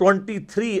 23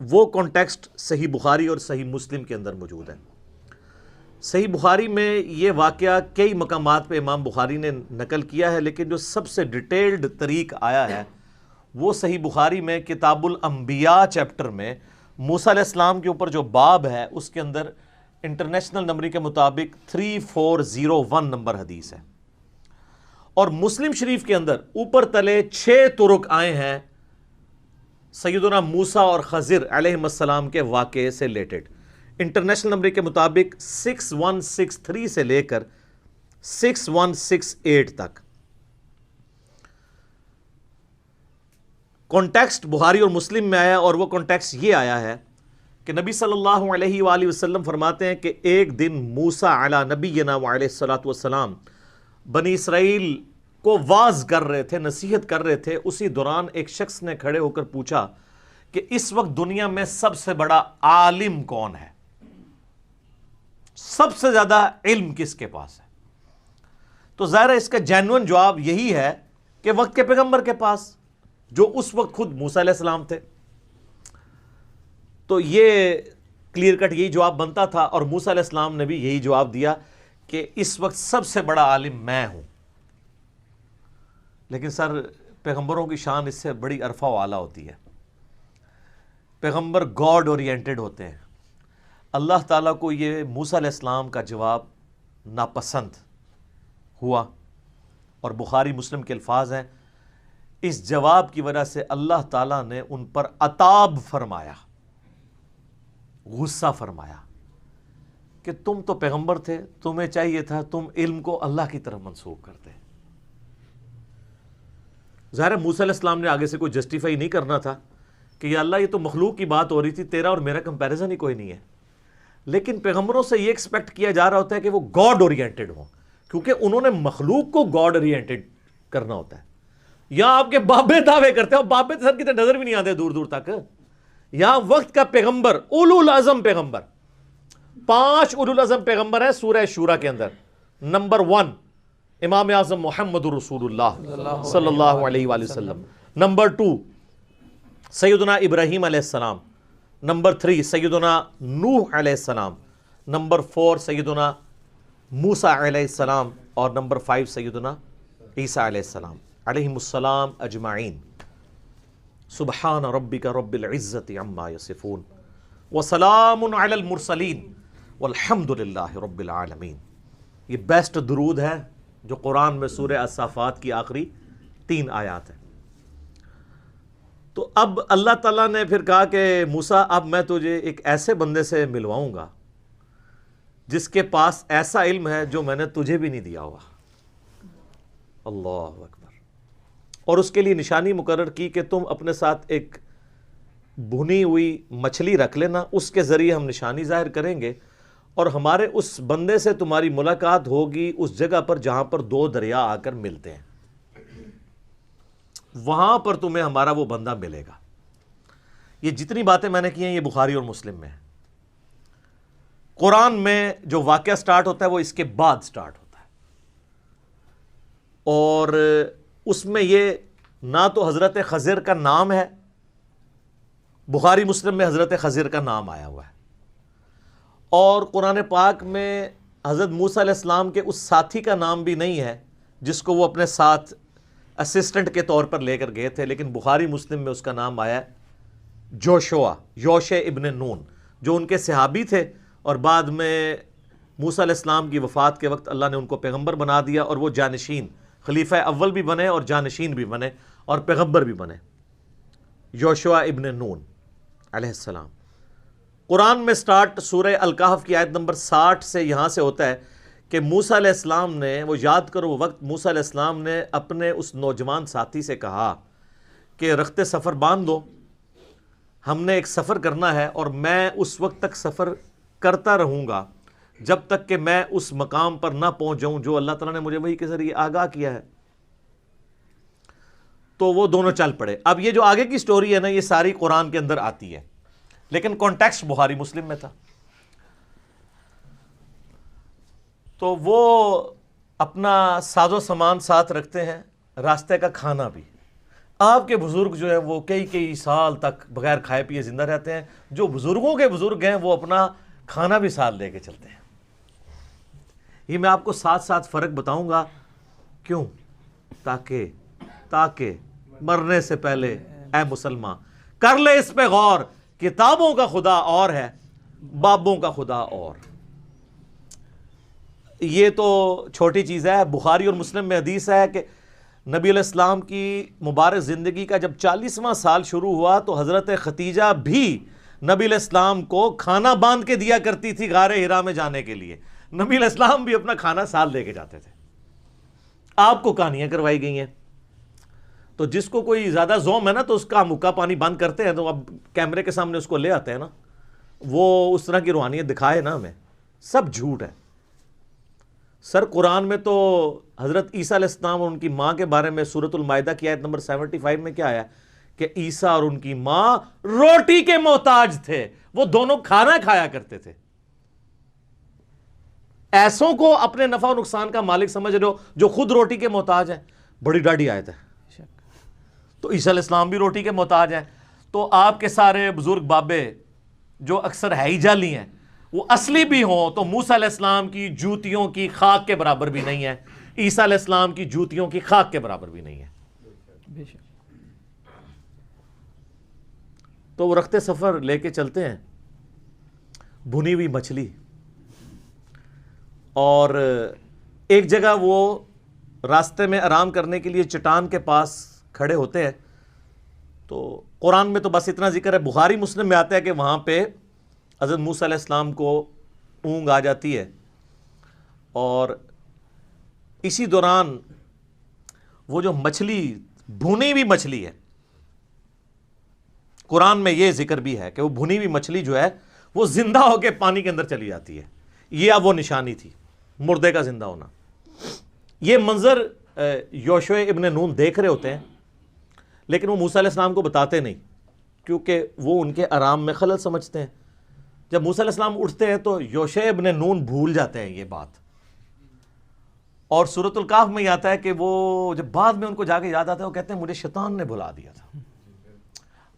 وہ کانٹیکسٹ صحیح بخاری اور صحیح مسلم کے اندر موجود ہے۔ صحیح بخاری میں یہ واقعہ کئی مقامات پہ امام بخاری نے نقل کیا ہے، لیکن جو سب سے ڈیٹیلڈ طریق آیا ہے وہ صحیح بخاری میں کتاب الانبیاء چیپٹر میں موسیٰ علیہ السلام کے اوپر جو باب ہے اس کے اندر انٹرنیشنل نمبر کے مطابق 3401 نمبر حدیث ہے، اور مسلم شریف کے اندر اوپر تلے 6 طرق آئے ہیں سیدنا موسیٰ اور خضر علیہ السلام کے واقعے سے ریلیٹڈ۔ انٹرنیشنل نمبر کے مطابق 6163 سے لے کر 6168 تک۔ کانٹیکسٹ بخاری اور مسلم میں آیا، اور وہ کانٹیکسٹ یہ آیا ہے کہ نبی صلی اللہ علیہ وآلہ وسلم فرماتے ہیں کہ ایک دن موسیٰ علی نبینا علیہ الصلوۃ والسلام بنی اسرائیل کو واعظ کر رہے تھے، نصیحت کر رہے تھے۔ اسی دوران ایک شخص نے کھڑے ہو کر پوچھا کہ اس وقت دنیا میں سب سے بڑا عالم کون ہے، سب سے زیادہ علم کس کے پاس ہے؟ تو ظاہر ہے اس کا جینوئن جواب یہی ہے کہ وقت کے پیغمبر کے پاس، جو اس وقت خود موسیٰ علیہ السلام تھے۔ تو یہ کلیئر کٹ یہی جواب بنتا تھا، اور موسیٰ علیہ السلام نے بھی یہی جواب دیا کہ اس وقت سب سے بڑا عالم میں ہوں۔ لیکن سر، پیغمبروں کی شان اس سے بڑی عرفہ و اعلیٰ ہوتی ہے۔ پیغمبر گاڈ اورینٹڈ ہوتے ہیں۔ اللہ تعالیٰ کو یہ موسیٰ علیہ السلام کا جواب ناپسند ہوا، اور بخاری مسلم کے الفاظ ہیں، اس جواب کی وجہ سے اللہ تعالیٰ نے ان پر عتاب فرمایا، غصہ فرمایا کہ تم تو پیغمبر تھے، تمہیں چاہیے تھا تم علم کو اللہ کی طرف منسوب کرتے۔ ظاہر ہے موسیٰ علیہ السلام نے آگے سے کوئی جسٹیفائی نہیں کرنا تھا کہ یا اللہ یہ تو مخلوق کی بات ہو رہی تھی، تیرا اور میرا کمپیریزن ہی کوئی نہیں ہے۔ لیکن پیغمبروں سے یہ ایکسپیکٹ کیا جا رہا ہوتا ہے کہ وہ گاڈ اورینٹڈ ہوں، کیونکہ انہوں نے مخلوق کو گاڈ اورینٹڈ کرنا ہوتا ہے۔ یہاں آپ کے بابے دعوے کرتے ہیں، اور بابے سر کی تو نظر بھی نہیں آتے دور دور تک۔ یہاں وقت کا پیغمبر، اولو العزم پیغمبر، 5 اولو العزم پیغمبر ہیں سورہ شورا کے اندر۔ نمبر 1 امام اعظم محمد رسول اللہ صلی اللہ علیہ وآلہ وسلم۔ نمبر 2 سیدنا ابراہیم علیہ السلام۔ نمبر 3 سیدنا نوح علیہ السلام۔ نمبر 4 سیدنا موسیٰ علیہ السلام، اور نمبر 5 سیدنا عیسیٰ علیہ السلام علیہم السلام اجمعین۔ سبحان ربک رب العزت عما یصفون وسلام علی المرسلین والحمد للہ رب العالمین۔ یہ بیسٹ درود ہے جو قرآن میں سورہ الصافات کی آخری 3 آیات ہیں۔ تو اب اللہ تعالیٰ نے پھر کہا کہ موسیٰ، اب میں تجھے ایک ایسے بندے سے ملواؤں گا جس کے پاس ایسا علم ہے جو میں نے تجھے بھی نہیں دیا ہوا۔ اللہ اکبر۔ اور اس کے لیے نشانی مقرر کی کہ تم اپنے ساتھ ایک بھنی ہوئی مچھلی رکھ لینا، اس کے ذریعے ہم نشانی ظاہر کریں گے، اور ہمارے اس بندے سے تمہاری ملاقات ہوگی اس جگہ پر جہاں پر 2 دریا آ کر ملتے ہیں، وہاں پر تمہیں ہمارا وہ بندہ ملے گا۔ یہ جتنی باتیں میں نے کی ہیں یہ بخاری اور مسلم میں ہیں۔ قرآن میں جو واقعہ سٹارٹ ہوتا ہے وہ اس کے بعد سٹارٹ ہوتا ہے، اور اس میں یہ نہ تو حضرت خضر کا نام ہے، بخاری مسلم میں حضرت خضر کا نام آیا ہوا ہے، اور قرآن پاک میں حضرت موسیٰ علیہ السلام کے اس ساتھی کا نام بھی نہیں ہے جس کو وہ اپنے ساتھ اسسٹنٹ کے طور پر لے کر گئے تھے، لیکن بخاری مسلم میں اس کا نام آیا ہے جوشوا، یوشع ابن نون، جو ان کے صحابی تھے، اور بعد میں موسیٰ علیہ السلام کی وفات کے وقت اللہ نے ان کو پیغمبر بنا دیا، اور وہ جانشین، خلیفہ اول بھی بنے اور جانشین بھی بنے اور پیغمبر بھی بنے، یوشع ابن نون علیہ السلام۔ قرآن میں سٹارٹ سورہ الکہف کی آیت نمبر 60 سے یہاں سے ہوتا ہے کہ موسیٰ علیہ السلام نے، وہ یاد کرو وہ وقت موسیٰ علیہ السلام نے اپنے اس نوجوان ساتھی سے کہا کہ رخت سفر باندھ دو، ہم نے ایک سفر کرنا ہے، اور میں اس وقت تک سفر کرتا رہوں گا جب تک کہ میں اس مقام پر نہ پہنچ جاؤں جو اللہ تعالیٰ نے مجھے وحی کے ذریعے آگاہ کیا ہے۔ تو وہ دونوں چل پڑے۔ اب یہ جو آگے کی سٹوری ہے نا، یہ ساری قرآن کے اندر آتی ہے، لیکن کانٹیکسٹ بخاری مسلم میں تھا۔ تو وہ اپنا ساز و سامان ساتھ رکھتے ہیں، راستے کا کھانا بھی، آپ کے بزرگ جو ہیں وہ کئی سال تک بغیر کھائے پیے زندہ رہتے ہیں. جو بزرگوں کے بزرگ ہیں وہ اپنا کھانا بھی ساتھ لے کے چلتے ہیں. یہ میں آپ کو ساتھ ساتھ فرق بتاؤں گا. کیوں؟ تاکہ مرنے سے پہلے اے مسلمان کر لے اس پہ غور. کتابوں کا خدا اور ہے، بابوں کا خدا اور. یہ تو چھوٹی چیز ہے. بخاری اور مسلم میں حدیث ہے کہ نبی علیہ السلام کی مبارک زندگی کا جب 40واں سال شروع ہوا تو حضرت ختیجہ بھی نبی علیہ السلام کو کھانا باندھ کے دیا کرتی تھی غار حرا میں جانے کے لیے. نبی علیہ السلام بھی اپنا کھانا ساتھ لے کے جاتے تھے. آپ کو کہانیاں کروائی گئی ہیں. تو جس کو کوئی زیادہ زوم ہے نا تو اس کا مکہ پانی بند کرتے ہیں تو اب کیمرے کے سامنے اس کو لے آتے ہیں نا. وہ اس طرح کی روحانیت دکھائے نا ہمیں. سب جھوٹ ہے. سر قرآن میں تو حضرت عیسیٰ علیہ السلام اور ان کی ماں کے بارے میں سورۃ المائدہ کی آیت نمبر 75 میں کیا آیا کہ عیسیٰ اور ان کی ماں روٹی کے محتاج تھے. وہ دونوں کھانا کھایا کرتے تھے. ایسوں کو اپنے نفع و نقصان کا مالک سمجھ رہے ہو جو خود روٹی کے محتاج ہیں. بڑی ڈاڈی آیت ہے. تو عیسیٰ علیہ السلام بھی روٹی کے محتاج ہیں. تو آپ کے سارے بزرگ بابے جو اکثر ہے ہی جعلی ہیں وہ اصلی بھی ہوں تو موسیٰ علیہ السلام کی جوتیوں کی خاک کے برابر بھی نہیں ہے. عیسیٰ علیہ السلام کی جوتیوں کی خاک کے برابر بھی نہیں ہے. تو وہ رخت سفر لے کے چلتے ہیں بھنی ہوئی مچھلی. اور ایک جگہ وہ راستے میں آرام کرنے کے لیے چٹان کے پاس کھڑے ہوتے ہیں. تو قرآن میں تو بس اتنا ذکر ہے. بخاری مسلم میں آتا ہے کہ وہاں پہ حضرت موسیٰ علیہ السلام کو اونگ آ جاتی ہے اور اسی دوران وہ جو مچھلی بھنی ہوئی مچھلی ہے، قرآن میں یہ ذکر بھی ہے کہ وہ بھنی ہوئی مچھلی جو ہے وہ زندہ ہو کے پانی کے اندر چلی جاتی ہے. یہ اب وہ نشانی تھی مردے کا زندہ ہونا. یہ منظر یوشع ابن نون دیکھ رہے ہوتے ہیں لیکن وہ موسیٰ علیہ السلام کو بتاتے نہیں کیونکہ وہ ان کے آرام میں خلل سمجھتے ہیں. جب موسیٰ علیہ السلام اٹھتے ہیں تو یوشع ابن نون بھول جاتے ہیں یہ بات. اور سورۃ الکہف میں یہ آتا ہے کہ وہ جب بعد میں ان کو جا کے یاد آتا ہے وہ کہتے ہیں مجھے شیطان نے بھلا دیا تھا.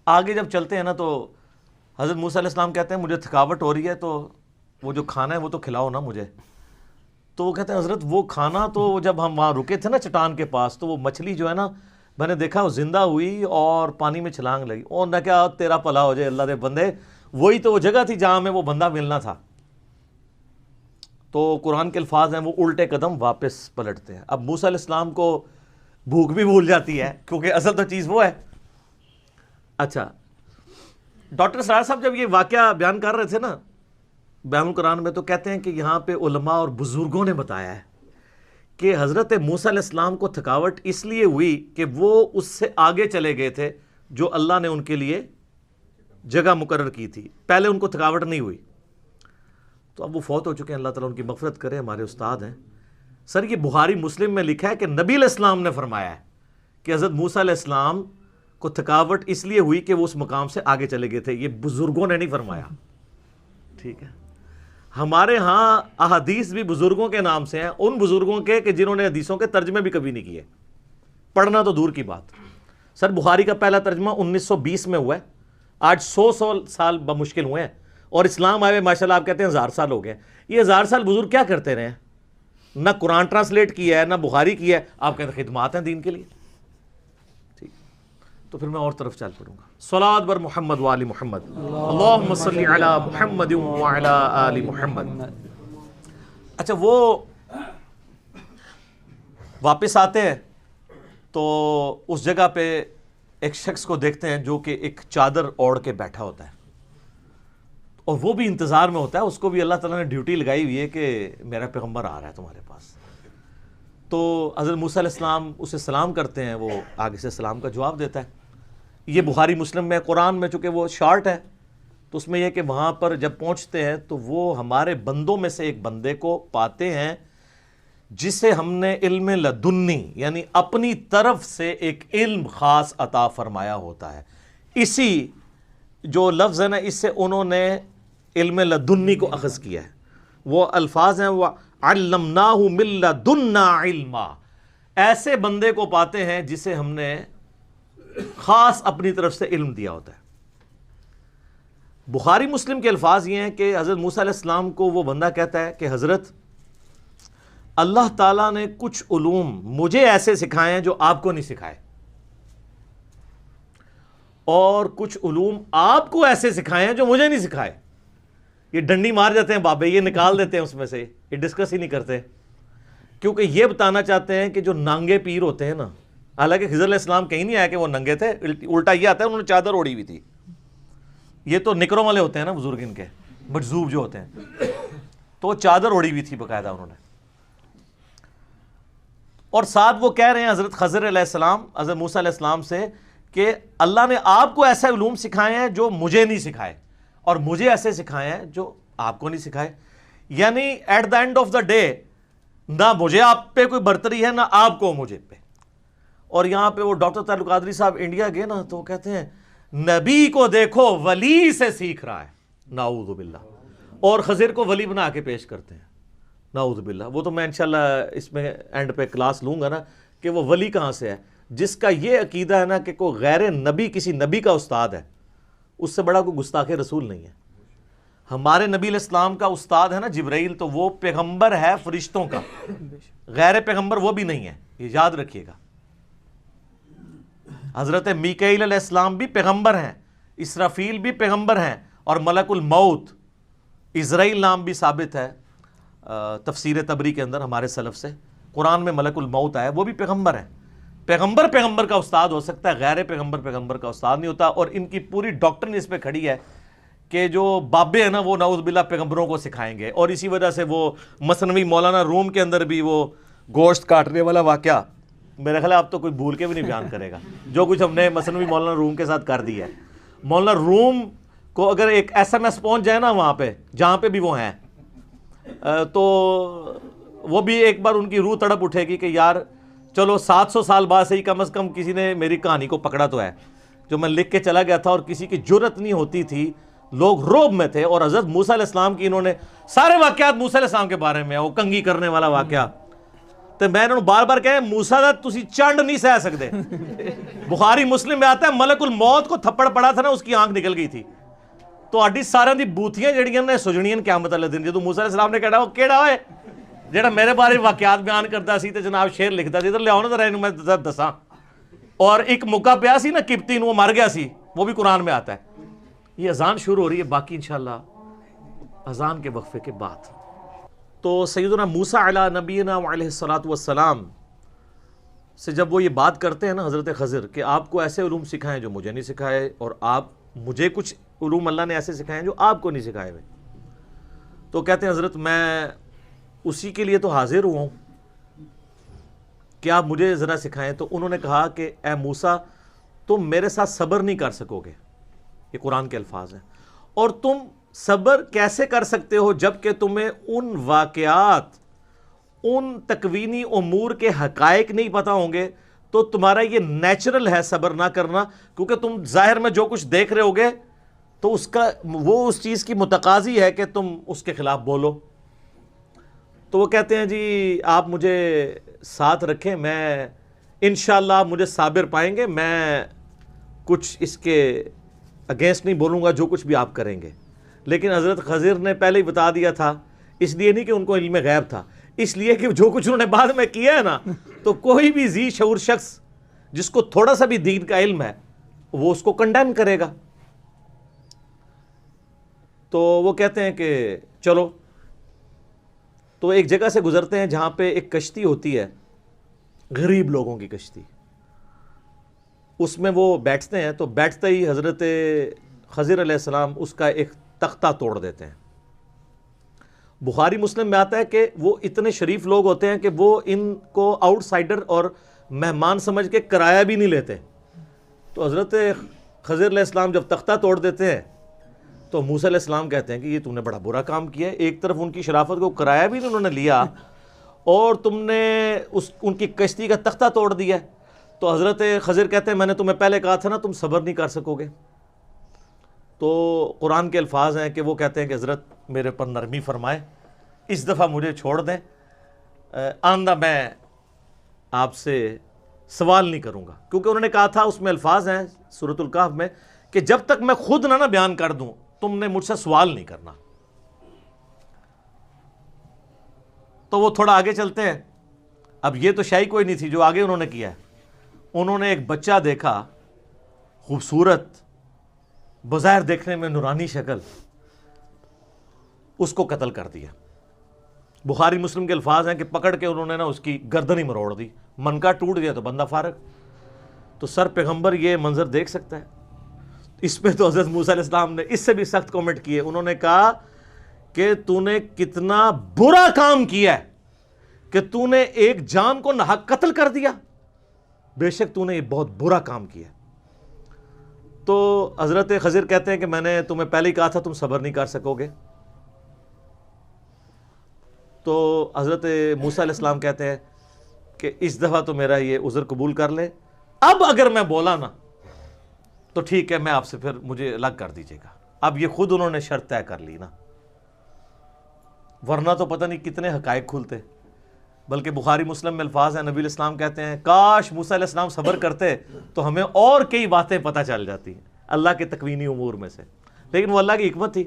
آگے جب چلتے ہیں نا تو حضرت موسیٰ علیہ السلام کہتے ہیں مجھے تھکاوٹ ہو رہی ہے تو وہ جو کھانا ہے وہ تو کھلاؤ نا مجھے. تو وہ کہتے ہیں حضرت وہ کھانا تو جب ہم وہاں رکے تھے نا چٹان کے پاس تو وہ مچھلی جو ہے نا میں نے دیکھا وہ زندہ ہوئی اور پانی میں چھلانگ لگی. اور نہ کیا تیرا پلا ہو جائے اللہ دے بندے، وہی تو وہ جگہ تھی جہاں میں وہ بندہ ملنا تھا. تو قرآن کے الفاظ ہیں وہ الٹے قدم واپس پلٹتے ہیں. اب موسیٰ علیہ السلام کو بھوک بھی بھول جاتی ہے کیونکہ اصل تو چیز وہ ہے. اچھا ڈاکٹر سرار صاحب جب یہ واقعہ بیان کر رہے تھے نا بیان القرآن میں تو کہتے ہیں کہ یہاں پہ علماء اور بزرگوں نے بتایا ہے کہ حضرت موسیٰ علیہ السلام کو تھکاوٹ اس لیے ہوئی کہ وہ اس سے آگے چلے گئے تھے جو اللہ نے ان کے لیے جگہ مقرر کی تھی. پہلے ان کو تھکاوٹ نہیں ہوئی. تو اب وہ فوت ہو چکے ہیں، اللہ تعالیٰ ان کی مغفرت کرے، ہمارے استاد ہیں. سر یہ بخاری مسلم میں لکھا ہے کہ نبی علیہ السلام نے فرمایا ہے کہ حضرت موسیٰ علیہ السلام کو تھکاوٹ اس لیے ہوئی کہ وہ اس مقام سے آگے چلے گئے تھے. یہ بزرگوں نے نہیں فرمایا. ٹھیک ہے. ہمارے ہاں احادیث بھی بزرگوں کے نام سے ہیں، ان بزرگوں کے کہ جنہوں نے حدیثوں کے ترجمے بھی کبھی نہیں کیے، پڑھنا تو دور کی بات. سر بخاری کا پہلا ترجمہ 1920 میں ہوا ہے. آج 100 سال بمشکل ہوئے ہیں اور اسلام آئے ماشاءاللہ آپ کہتے ہیں 1000 سال ہو گئے. یہ 1000 سال بزرگ کیا کرتے رہے ہیں؟ نہ قرآن ٹرانسلیٹ کیا ہے نہ بخاری کیا ہے. آپ کہتے ہیں خدمات ہیں دین کے لیے. ٹھیک تو پھر میں اور طرف چل پڑوں گا. صلوات بر محمد و آل محمد. اللہم صلی علی محمد و علی آل محمد. اچھا وہ واپس آتے ہیں تو اس جگہ پہ ایک شخص کو دیکھتے ہیں جو کہ ایک چادر اوڑھ کے بیٹھا ہوتا ہے اور وہ بھی انتظار میں ہوتا ہے. اس کو بھی اللہ تعالیٰ نے ڈیوٹی لگائی ہوئی ہے کہ میرا پیغمبر آ رہا ہے تمہارے پاس. تو حضرت موسیٰ علیہ السلام اسے سلام کرتے ہیں، وہ آگے سے سلام کا جواب دیتا ہے. یہ بخاری مسلم میں، قرآن میں چونکہ وہ شارٹ ہے تو اس میں یہ کہ وہاں پر جب پہنچتے ہیں تو وہ ہمارے بندوں میں سے ایک بندے کو پاتے ہیں جسے ہم نے علم لدنی یعنی اپنی طرف سے ایک علم خاص عطا فرمایا ہوتا ہے. اسی جو لفظ ہے نا اس سے انہوں نے علم لدنی کو اخذ کیا ہے. وہ الفاظ ہیں وَعَلَّمْنَاهُ مِن لَّدُنَّا عِلْمًا. ایسے بندے کو پاتے ہیں جسے ہم نے خاص اپنی طرف سے علم دیا ہوتا ہے۔ بخاری مسلم کے الفاظ یہ ہیں کہ حضرت موسیٰ علیہ السلام کو وہ بندہ کہتا ہے کہ حضرت اللہ تعالیٰ نے کچھ علوم مجھے ایسے سکھائے ہیں جو آپ کو نہیں سکھائے، اور کچھ علوم آپ کو ایسے سکھائے ہیں جو مجھے نہیں سکھائے۔ یہ ڈنڈی مار جاتے ہیں بابے، یہ نکال دیتے ہیں اس میں سے، یہ ڈسکس ہی نہیں کرتے، کیونکہ یہ بتانا چاہتے ہیں کہ جو ننگے پیر ہوتے ہیں نا، حالانکہ خضر علیہ السلام کہیں نہیں آیا کہ وہ ننگے تھے، الٹا یہ آتا ہے انہوں نے چادر اوڑی ہوئی تھی۔ یہ تو نکروں والے ہوتے ہیں نا بزرگ، ان کے مجذوب جو ہوتے ہیں، تو وہ چادر اوڑی ہوئی تھی باقاعدہ انہوں نے۔ اور ساتھ وہ کہہ رہے ہیں حضرت خضر علیہ السلام حضرت موسیٰ علیہ السلام سے کہ اللہ نے آپ کو ایسے علوم سکھائے ہیں جو مجھے نہیں سکھائے، اور مجھے ایسے سکھائے ہیں جو آپ کو نہیں سکھائے۔ یعنی at the end of the day نہ مجھے آپ پہ کوئی برتری ہے، نہ آپ کو مجھے پہ۔ اور یہاں پہ وہ ڈاکٹر طارق قادری صاحب انڈیا گئے نا، تو وہ کہتے ہیں نبی کو دیکھو ولی سے سیکھ رہا ہے، نعوذ باللہ، اور خضر کو ولی بنا کے پیش کرتے ہیں، نعوذ باللہ۔ وہ تو میں انشاءاللہ اس میں اینڈ پہ کلاس لوں گا نا کہ وہ ولی کہاں سے ہے، جس کا یہ عقیدہ ہے نا کہ کوئی غیر نبی کسی نبی کا استاد ہے، اس سے بڑا کوئی گستاخ رسول نہیں ہے۔ ہمارے نبی علیہ السلام کا استاد ہے نا جبرائیل، تو وہ پیغمبر ہے فرشتوں کا، غیر پیغمبر وہ بھی نہیں ہے، یہ یاد رکھیے گا۔ حضرت میکائیل علیہ السلام بھی پیغمبر ہیں، اسرافیل بھی پیغمبر ہیں، اور ملک الموت عزرائیل نام بھی ثابت ہے تفسیر تبری کے اندر ہمارے سلف سے، قرآن میں ملک الموت آیا، وہ بھی پیغمبر ہیں۔ پیغمبر کا استاد ہو سکتا ہے، غیر پیغمبر کا استاد نہیں ہوتا۔ اور ان کی پوری ڈاکٹرن اس پہ کھڑی ہے کہ جو بابے ہیں نا وہ نعوذ باللہ پیغمبروں کو سکھائیں گے، اور اسی وجہ سے وہ مثنوی مولانا روم کے اندر بھی وہ گوشت کاٹنے والا واقعہ، میرا خیال ہے اب تو کوئی بھول کے بھی نہیں بیان کرے گا، جو کچھ ہم نے مثنوی مولانا روم کے ساتھ کر دیا ہے۔ مولانا روم کو اگر ایک SMS پہنچ جائے نا وہاں پہ جہاں پہ بھی وہ ہیں، تو وہ بھی ایک بار ان کی روح تڑپ اٹھے گی کہ یار چلو 700 سال بعد سے ہی کم از کم کسی نے میری کہانی کو پکڑا تو ہے، جو میں لکھ کے چلا گیا تھا اور کسی کی جرت نہیں ہوتی تھی، لوگ روب میں تھے۔ اور حضرت موسیٰ علیہ السلام کی انہوں نے سارے واقعات موسیٰ علیہ السلام کے بارے میں، وہ کنگھی کرنے والا واقعہ، تو میں انہوں نے بار بار کہا موسیٰ دا تسی چنڈ نہیں سہ سکتے۔ بخاری مسلم میں آتا ہے ملک الموت کو تھپڑ پڑا تھا نا، اس کی آنکھ نکل گئی تھی۔ تو اڈی سارے دی بوتھیاں جڑیاں نے سجنیاں قیامت والے دن، جدوں موسیٰ علیہ السلام نے کہا وہ کیڑا ہوئے جڑا میرے بارے واقعات بیان کرتا سی تے جناب شعر لکھتا سی، ادھر لے آؤ نا ذرا اینوں میں دساں۔ اور ایک موقع پیا سی نا قبطی نو، وہ مر گیا سی، وہ بھی قرآن میں آتا ہے۔ یہ اذان شروع ہو رہی ہے، باقی انشاءاللہ اذان کے وقفے کے بعد۔ تو سیدنا موسیٰ علی نبینا علیہ الصلاۃ والسلام سے جب وہ یہ بات کرتے ہیں نا حضرت خضر کہ آپ کو ایسے علوم سکھائیں جو مجھے نہیں سکھائے، اور آپ مجھے کچھ علوم اللہ نے ایسے سکھائے ہیں جو آپ کو نہیں سکھائے ہوئے، تو کہتے ہیں حضرت میں اسی کے لیے تو حاضر ہوا ہوں کہ آپ مجھے ذرا سکھائیں۔ تو انہوں نے کہا کہ اے موسیٰ تم میرے ساتھ صبر نہیں کر سکو گے، یہ قرآن کے الفاظ ہیں، اور تم صبر کیسے کر سکتے ہو جب کہ تمہیں ان واقعات، ان تکوینی امور کے حقائق نہیں پتہ ہوں گے، تو تمہارا یہ نیچرل ہے صبر نہ کرنا، کیونکہ تم ظاہر میں جو کچھ دیکھ رہے ہوگے تو وہ اس چیز کی متقاضی ہے کہ تم اس کے خلاف بولو۔ تو وہ کہتے ہیں جی آپ مجھے ساتھ رکھیں، میں انشاءاللہ آپ مجھے صابر پائیں گے، میں کچھ اس کے اگینسٹ نہیں بولوں گا جو کچھ بھی آپ کریں گے۔ لیکن حضرت خضر نے پہلے ہی بتا دیا تھا، اس لیے نہیں کہ ان کو علم غیب تھا، اس لیے کہ جو کچھ انہوں نے بعد میں کیا ہے نا، تو کوئی بھی ذی شعور شخص جس کو تھوڑا سا بھی دین کا علم ہے وہ اس کو کنڈیم کرے گا۔ تو وہ کہتے ہیں کہ چلو، تو ایک جگہ سے گزرتے ہیں جہاں پہ ایک کشتی ہوتی ہے، غریب لوگوں کی کشتی، اس میں وہ بیٹھتے ہیں۔ تو بیٹھتے ہی حضرت خضر علیہ السلام اس کا ایک تختہ توڑ دیتے ہیں۔ بخاری مسلم میں آتا ہے کہ وہ اتنے شریف لوگ ہوتے ہیں کہ وہ ان کو آؤٹ سائڈر اور مہمان سمجھ کے کرایہ بھی نہیں لیتے۔ تو حضرت خضر علیہ السلام جب تختہ توڑ دیتے ہیں تو موسیٰ علیہ السلام کہتے ہیں کہ یہ تم نے بڑا برا کام کیا ہے، ایک طرف ان کی شرافت کو کرایہ بھی انہوں نے لیا اور تم نے ان کی کشتی کا تختہ توڑ دیا۔ تو حضرت خضر کہتے ہیں میں نے تمہیں پہلے کہا تھا نا تم صبر نہیں کر سکو گے۔ تو قرآن کے الفاظ ہیں کہ وہ کہتے ہیں کہ حضرت میرے پر نرمی فرمائے، اس دفعہ مجھے چھوڑ دیں، آندہ میں آپ سے سوال نہیں کروں گا، کیونکہ انہوں نے کہا تھا، اس میں الفاظ ہیں سورۃ الکہف میں کہ جب تک میں خود نہ بیان کر دوں تم نے مجھ سے سوال نہیں کرنا۔ تو وہ تھوڑا آگے چلتے ہیں۔ اب یہ تو شاہی کوئی نہیں تھی جو آگے انہوں نے کیا ہے، انہوں نے ایک بچہ دیکھا، خوبصورت، بظاہر دیکھنے میں نورانی شکل، اس کو قتل کر دیا۔ بخاری مسلم کے الفاظ ہیں کہ پکڑ کے انہوں نے نا اس کی گردن ہی مروڑ دی، منکا ٹوٹ گیا تو بندہ فارغ۔ تو سر پیغمبر یہ منظر دیکھ سکتا ہے؟ اس پہ تو حضرت موسیٰ علیہ السلام نے اس سے بھی سخت کومنٹ کیے، انہوں نے کہا کہ تو نے کتنا برا کام کیا ہے کہ تو نے ایک جان کو ناحق قتل کر دیا، بے شک تو نے یہ بہت برا کام کیا۔ تو حضرت خضر کہتے ہیں کہ میں نے تمہیں پہلے ہی کہا تھا تم صبر نہیں کر سکو گے۔ تو حضرت موسیٰ علیہ السلام کہتے ہیں کہ اس دفعہ تو میرا یہ عذر قبول کر لے، اب اگر میں بولا نا تو ٹھیک ہے، میں آپ سے پھر مجھے الگ کر دیجیے گا۔ اب یہ خود انہوں نے شرط طے کر لی نا، ورنہ تو پتہ نہیں کتنے حقائق کھلتے۔ بلکہ بخاری مسلم میں الفاظ ہیں، نبی علیہ السلام کہتے ہیں کاش موسیٰ علیہ السلام صبر کرتے تو ہمیں اور کئی باتیں پتہ چل جاتی ہیں اللہ کے تکوینی امور میں سے، لیکن وہ اللہ کی حکمت تھی۔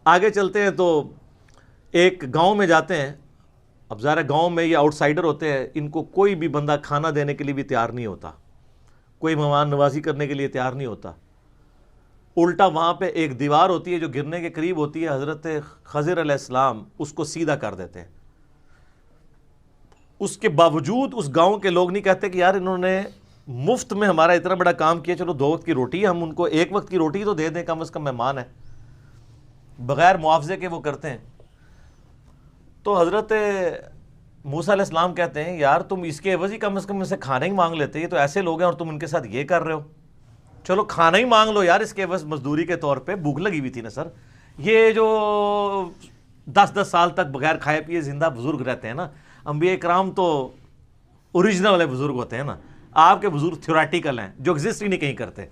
آگے چلتے ہیں تو ایک گاؤں میں جاتے ہیں۔ اب ظاہر گاؤں میں یہ آؤٹ سائڈر ہوتے ہیں، ان کو کوئی بھی بندہ کھانا دینے کے لیے بھی تیار نہیں ہوتا، کوئی مہمان نوازی کرنے کے لیے تیار نہیں ہوتا۔ الٹا وہاں پہ ایک دیوار ہوتی ہے جو گرنے کے قریب ہوتی ہے، حضرت خضر علیہ السلام اس کو سیدھا کر دیتے ہیں۔ اس کے باوجود اس گاؤں کے لوگ نہیں کہتے کہ یار انہوں نے مفت میں ہمارا اتنا بڑا کام کیا، چلو 2 وقت کی روٹی ہے، ہم ان کو 1 وقت کی روٹی تو دے دیں، کم از کم مہمان ہے، بغیر معاوضے کے وہ کرتے ہیں۔ تو حضرت موسیٰ علیہ السلام کہتے ہیں یار تم اس کے عوض ہی کم از کم ان سے کھانا ہی مانگ لیتے، یہ تو ایسے لوگ ہیں اور تم ان کے ساتھ یہ کر رہے ہو، چلو کھانا ہی مانگ لو یار اس کے عوض مزدوری کے طور پہ، بھوک لگی ہوئی تھی نا سر۔ یہ جو 10 سال تک بغیر کھائے پیے زندہ بزرگ رہتے ہیں نا، انبیاء کرام تو اوریجنل والے بزرگ ہوتے ہیں نا، آپ کے بزرگ تھیوریٹیکل ہیں جو ایگزسٹ ہی نہیں کہیں کرتے۔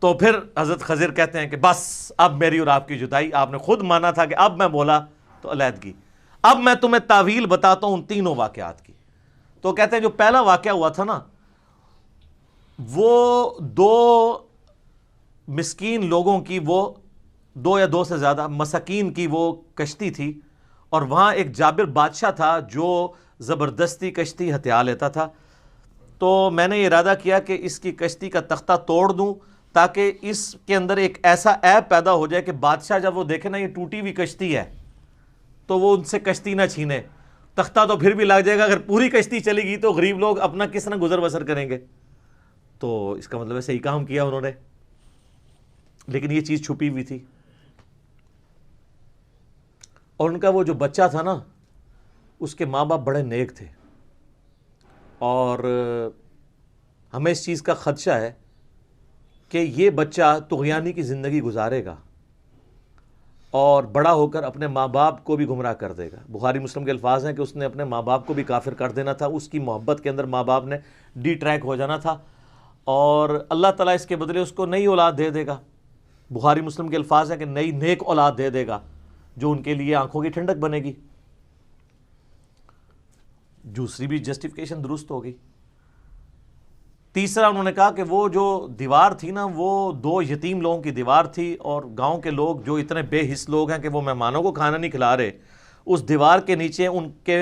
تو پھر حضرت خضر کہتے ہیں کہ بس اب میری اور آپ کی جدائی، آپ نے خود مانا تھا کہ اب میں بولا تو علیحدگی، اب میں تمہیں تعویل بتاتا ہوں ان تینوں واقعات کی۔ تو کہتے ہیں جو پہلا واقعہ ہوا تھا نا، وہ 2 مسکین لوگوں کی، وہ 2 یا 2 سے زیادہ مساکین کی وہ کشتی تھی، اور وہاں ایک جابر بادشاہ تھا جو زبردستی کشتی ہتھیا لیتا تھا۔ تو میں نے یہ ارادہ کیا کہ اس کی کشتی کا تختہ توڑ دوں تاکہ اس کے اندر ایک ایسا عیب پیدا ہو جائے کہ بادشاہ جب وہ دیکھے نا یہ ٹوٹی ہوئی کشتی ہے تو وہ ان سے کشتی نہ چھینے، تختہ تو پھر بھی لگ جائے گا، اگر پوری کشتی چلی گئی تو غریب لوگ اپنا کس طرح گزر بسر کریں گے۔ تو اس کا مطلب ہے صحیح کام کیا انہوں نے، لیکن یہ چیز چھپی ہوئی تھی۔ اور ان کا وہ جو بچہ تھا نا، اس کے ماں باپ بڑے نیک تھے، اور ہمیں اس چیز کا خدشہ ہے کہ یہ بچہ طغیانی کی زندگی گزارے گا اور بڑا ہو کر اپنے ماں باپ کو بھی گمراہ کر دے گا۔ بخاری مسلم کے الفاظ ہیں کہ اس نے اپنے ماں باپ کو بھی کافر کر دینا تھا، اس کی محبت کے اندر ماں باپ نے ڈی ٹریک ہو جانا تھا، اور اللہ تعالیٰ اس کے بدلے اس کو نئی اولاد دے دے گا۔ بخاری مسلم کے الفاظ ہیں کہ نئی نیک اولاد دے دے گا جو ان کے لیے آنکھوں کی ٹھنڈک بنے گی۔ دوسری بھی جسٹیفیکیشن درست ہوگی۔ تیسرا انہوں نے کہا کہ وہ جو دیوار تھی نا، وہ 2 یتیم لوگوں کی دیوار تھی، اور گاؤں کے لوگ جو اتنے بے حس لوگ ہیں کہ وہ مہمانوں کو کھانا نہیں کھلا رہے، اس دیوار کے نیچے ان کے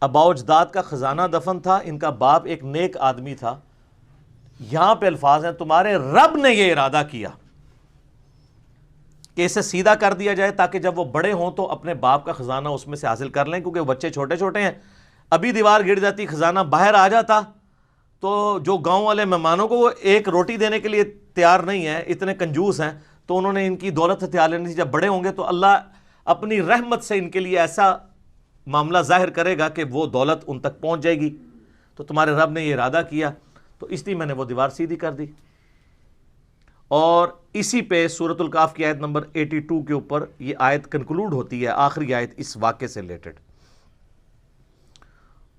آباء و اجداد کا خزانہ دفن تھا، ان کا باپ ایک نیک آدمی تھا۔ یہاں پہ الفاظ ہیں تمہارے رب نے یہ ارادہ کیا کہ اسے سیدھا کر دیا جائے تاکہ جب وہ بڑے ہوں تو اپنے باپ کا خزانہ اس میں سے حاصل کر لیں، کیونکہ وہ بچے چھوٹے چھوٹے ہیں۔ ابھی دیوار گر جاتی، خزانہ باہر آ جاتا تو جو گاؤں والے مہمانوں کو وہ ایک روٹی دینے کے لیے تیار نہیں ہیں، اتنے کنجوس ہیں، تو انہوں نے ان کی دولت ہتھیار لینی تھی۔ جب بڑے ہوں گے تو اللہ اپنی رحمت سے ان کے لیے ایسا معاملہ ظاہر کرے گا کہ وہ دولت ان تک پہنچ جائے گی۔ تو تمہارے رب نے یہ ارادہ کیا، تو اس لیے میں نے وہ دیوار سیدھی کر دی۔ اور اسی پہ سورۃ الکہف کی آیت نمبر 82 کے اوپر یہ آیت کنکلوڈ ہوتی ہے، آخری آیت اس واقعے سے ریلیٹڈ،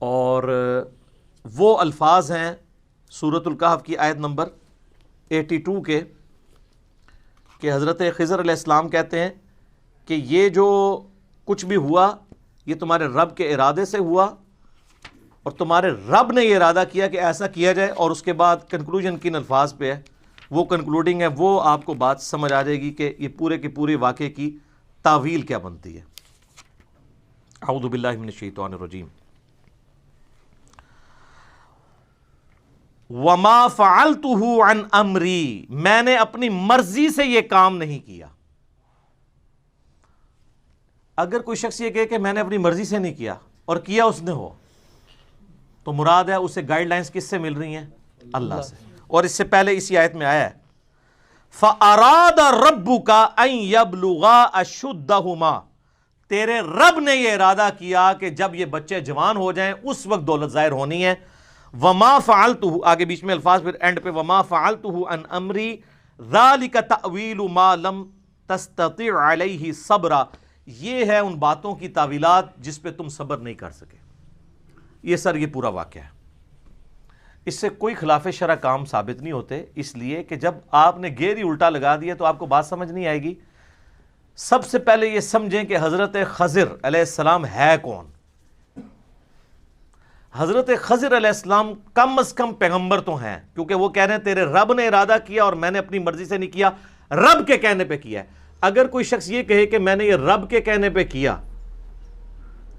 اور وہ الفاظ ہیں سورۃ الکہف کی آیت نمبر 82 کے، کہ حضرت خضر علیہ السلام کہتے ہیں کہ یہ جو کچھ بھی ہوا یہ تمہارے رب کے ارادے سے ہوا اور تمہارے رب نے یہ ارادہ کیا کہ ایسا کیا جائے. اور اس کے بعد کنکلوژن کن الفاظ پہ ہے وہ کنکلوڈنگ ہے, وہ آپ کو بات سمجھ آ جائے گی کہ یہ پورے کے پورے واقعے کی تعویل کیا بنتی ہے. اعوذ باللہ من الشیطان الرجیم. وما فعلتہ عن امری, میں نے اپنی مرضی سے یہ کام نہیں کیا. اگر کوئی شخص یہ کہے کہ میں نے اپنی مرضی سے نہیں کیا اور کیا اس نے ہو, تو مراد ہے اسے گائیڈ لائنز کس سے مل رہی ہیں؟ اللہ سے. اور اس سے پہلے اسی آیت میں آیا ہے فَأَرَادَ رَبُّكَ أَن يَبْلُغَا أَشُدَّهُمَا, تیرے رب نے یہ ارادہ کیا کہ جب یہ بچے جوان ہو جائیں اس وقت دولت ظاہر ہونی ہے. وَمَا فَعَلْتُهُ, آگے بیچ میں الفاظ پھر اینڈ پہ وَمَا فَعَلْتُهُ عَنْ أَمْرِي ذَلِكَ تَأْوِيلُ مَا لَمْ تَسْتَطِعْ عَلَيْهِ صَبْرًا, یہ ہے ان باتوں کی تعویلات جس پہ تم صبر نہیں کر سکے. یہ سر یہ پورا واقعہ ہے. اس سے کوئی خلاف شرع کام ثابت نہیں ہوتے, اس لیے کہ جب آپ نے گیر ہی الٹا لگا دیا تو آپ کو بات سمجھ نہیں آئے گی. سب سے پہلے یہ سمجھیں کہ حضرت خضر علیہ السلام ہے کون. حضرت خضر علیہ السلام کم از کم پیغمبر تو ہیں, کیونکہ وہ کہہ رہے ہیں تیرے رب نے ارادہ کیا اور میں نے اپنی مرضی سے نہیں کیا, رب کے کہنے پہ کیا ہے. اگر کوئی شخص یہ کہے کہ میں نے یہ رب کے کہنے پہ کیا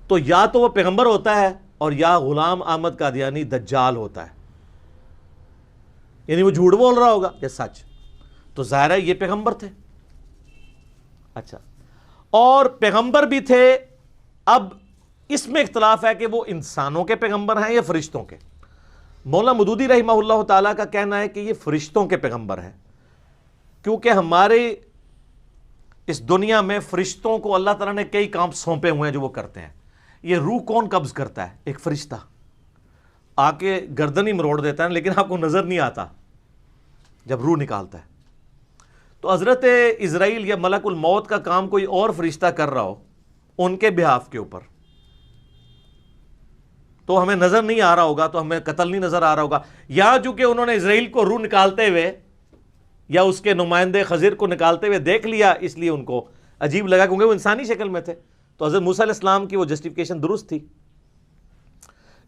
تو یا تو وہ پیغمبر ہوتا ہے اور یا غلام احمد قادیانی دجال ہوتا ہے, یعنی وہ جھوٹ بول رہا ہوگا یا سچ. تو ظاہر ہے یہ پیغمبر تھے. اچھا, اور پیغمبر بھی تھے. اب اس میں اختلاف ہے کہ وہ انسانوں کے پیغمبر ہیں یا فرشتوں کے. مولانا مودودی رحمہ اللہ تعالیٰ کا کہنا ہے کہ یہ فرشتوں کے پیغمبر ہیں, کیونکہ ہمارے اس دنیا میں فرشتوں کو اللہ تعالیٰ نے کئی کام سونپے ہوئے ہیں جو وہ کرتے ہیں. یہ روح کون قبض کرتا ہے؟ ایک فرشتہ آ کے گردن ہی مروڑ دیتا ہے, لیکن آپ کو نظر نہیں آتا جب روح نکالتا ہے. تو حضرت اسرائیل یا ملک الموت کا کام کوئی اور فرشتہ کر رہا ہو ان کے بہاف کے اوپر, تو ہمیں نظر نہیں آ رہا ہوگا, تو ہمیں قتل نہیں نظر آ رہا ہوگا. یا چونکہ انہوں نے اسرائیل کو روح نکالتے ہوئے یا اس کے نمائندے خضر کو نکالتے ہوئے دیکھ لیا, اس لیے ان کو عجیب لگا کیونکہ وہ انسانی شکل میں تھے. تو حضرت موسیٰ علیہ السلام کی وہ جسٹیفیکیشن درست تھی.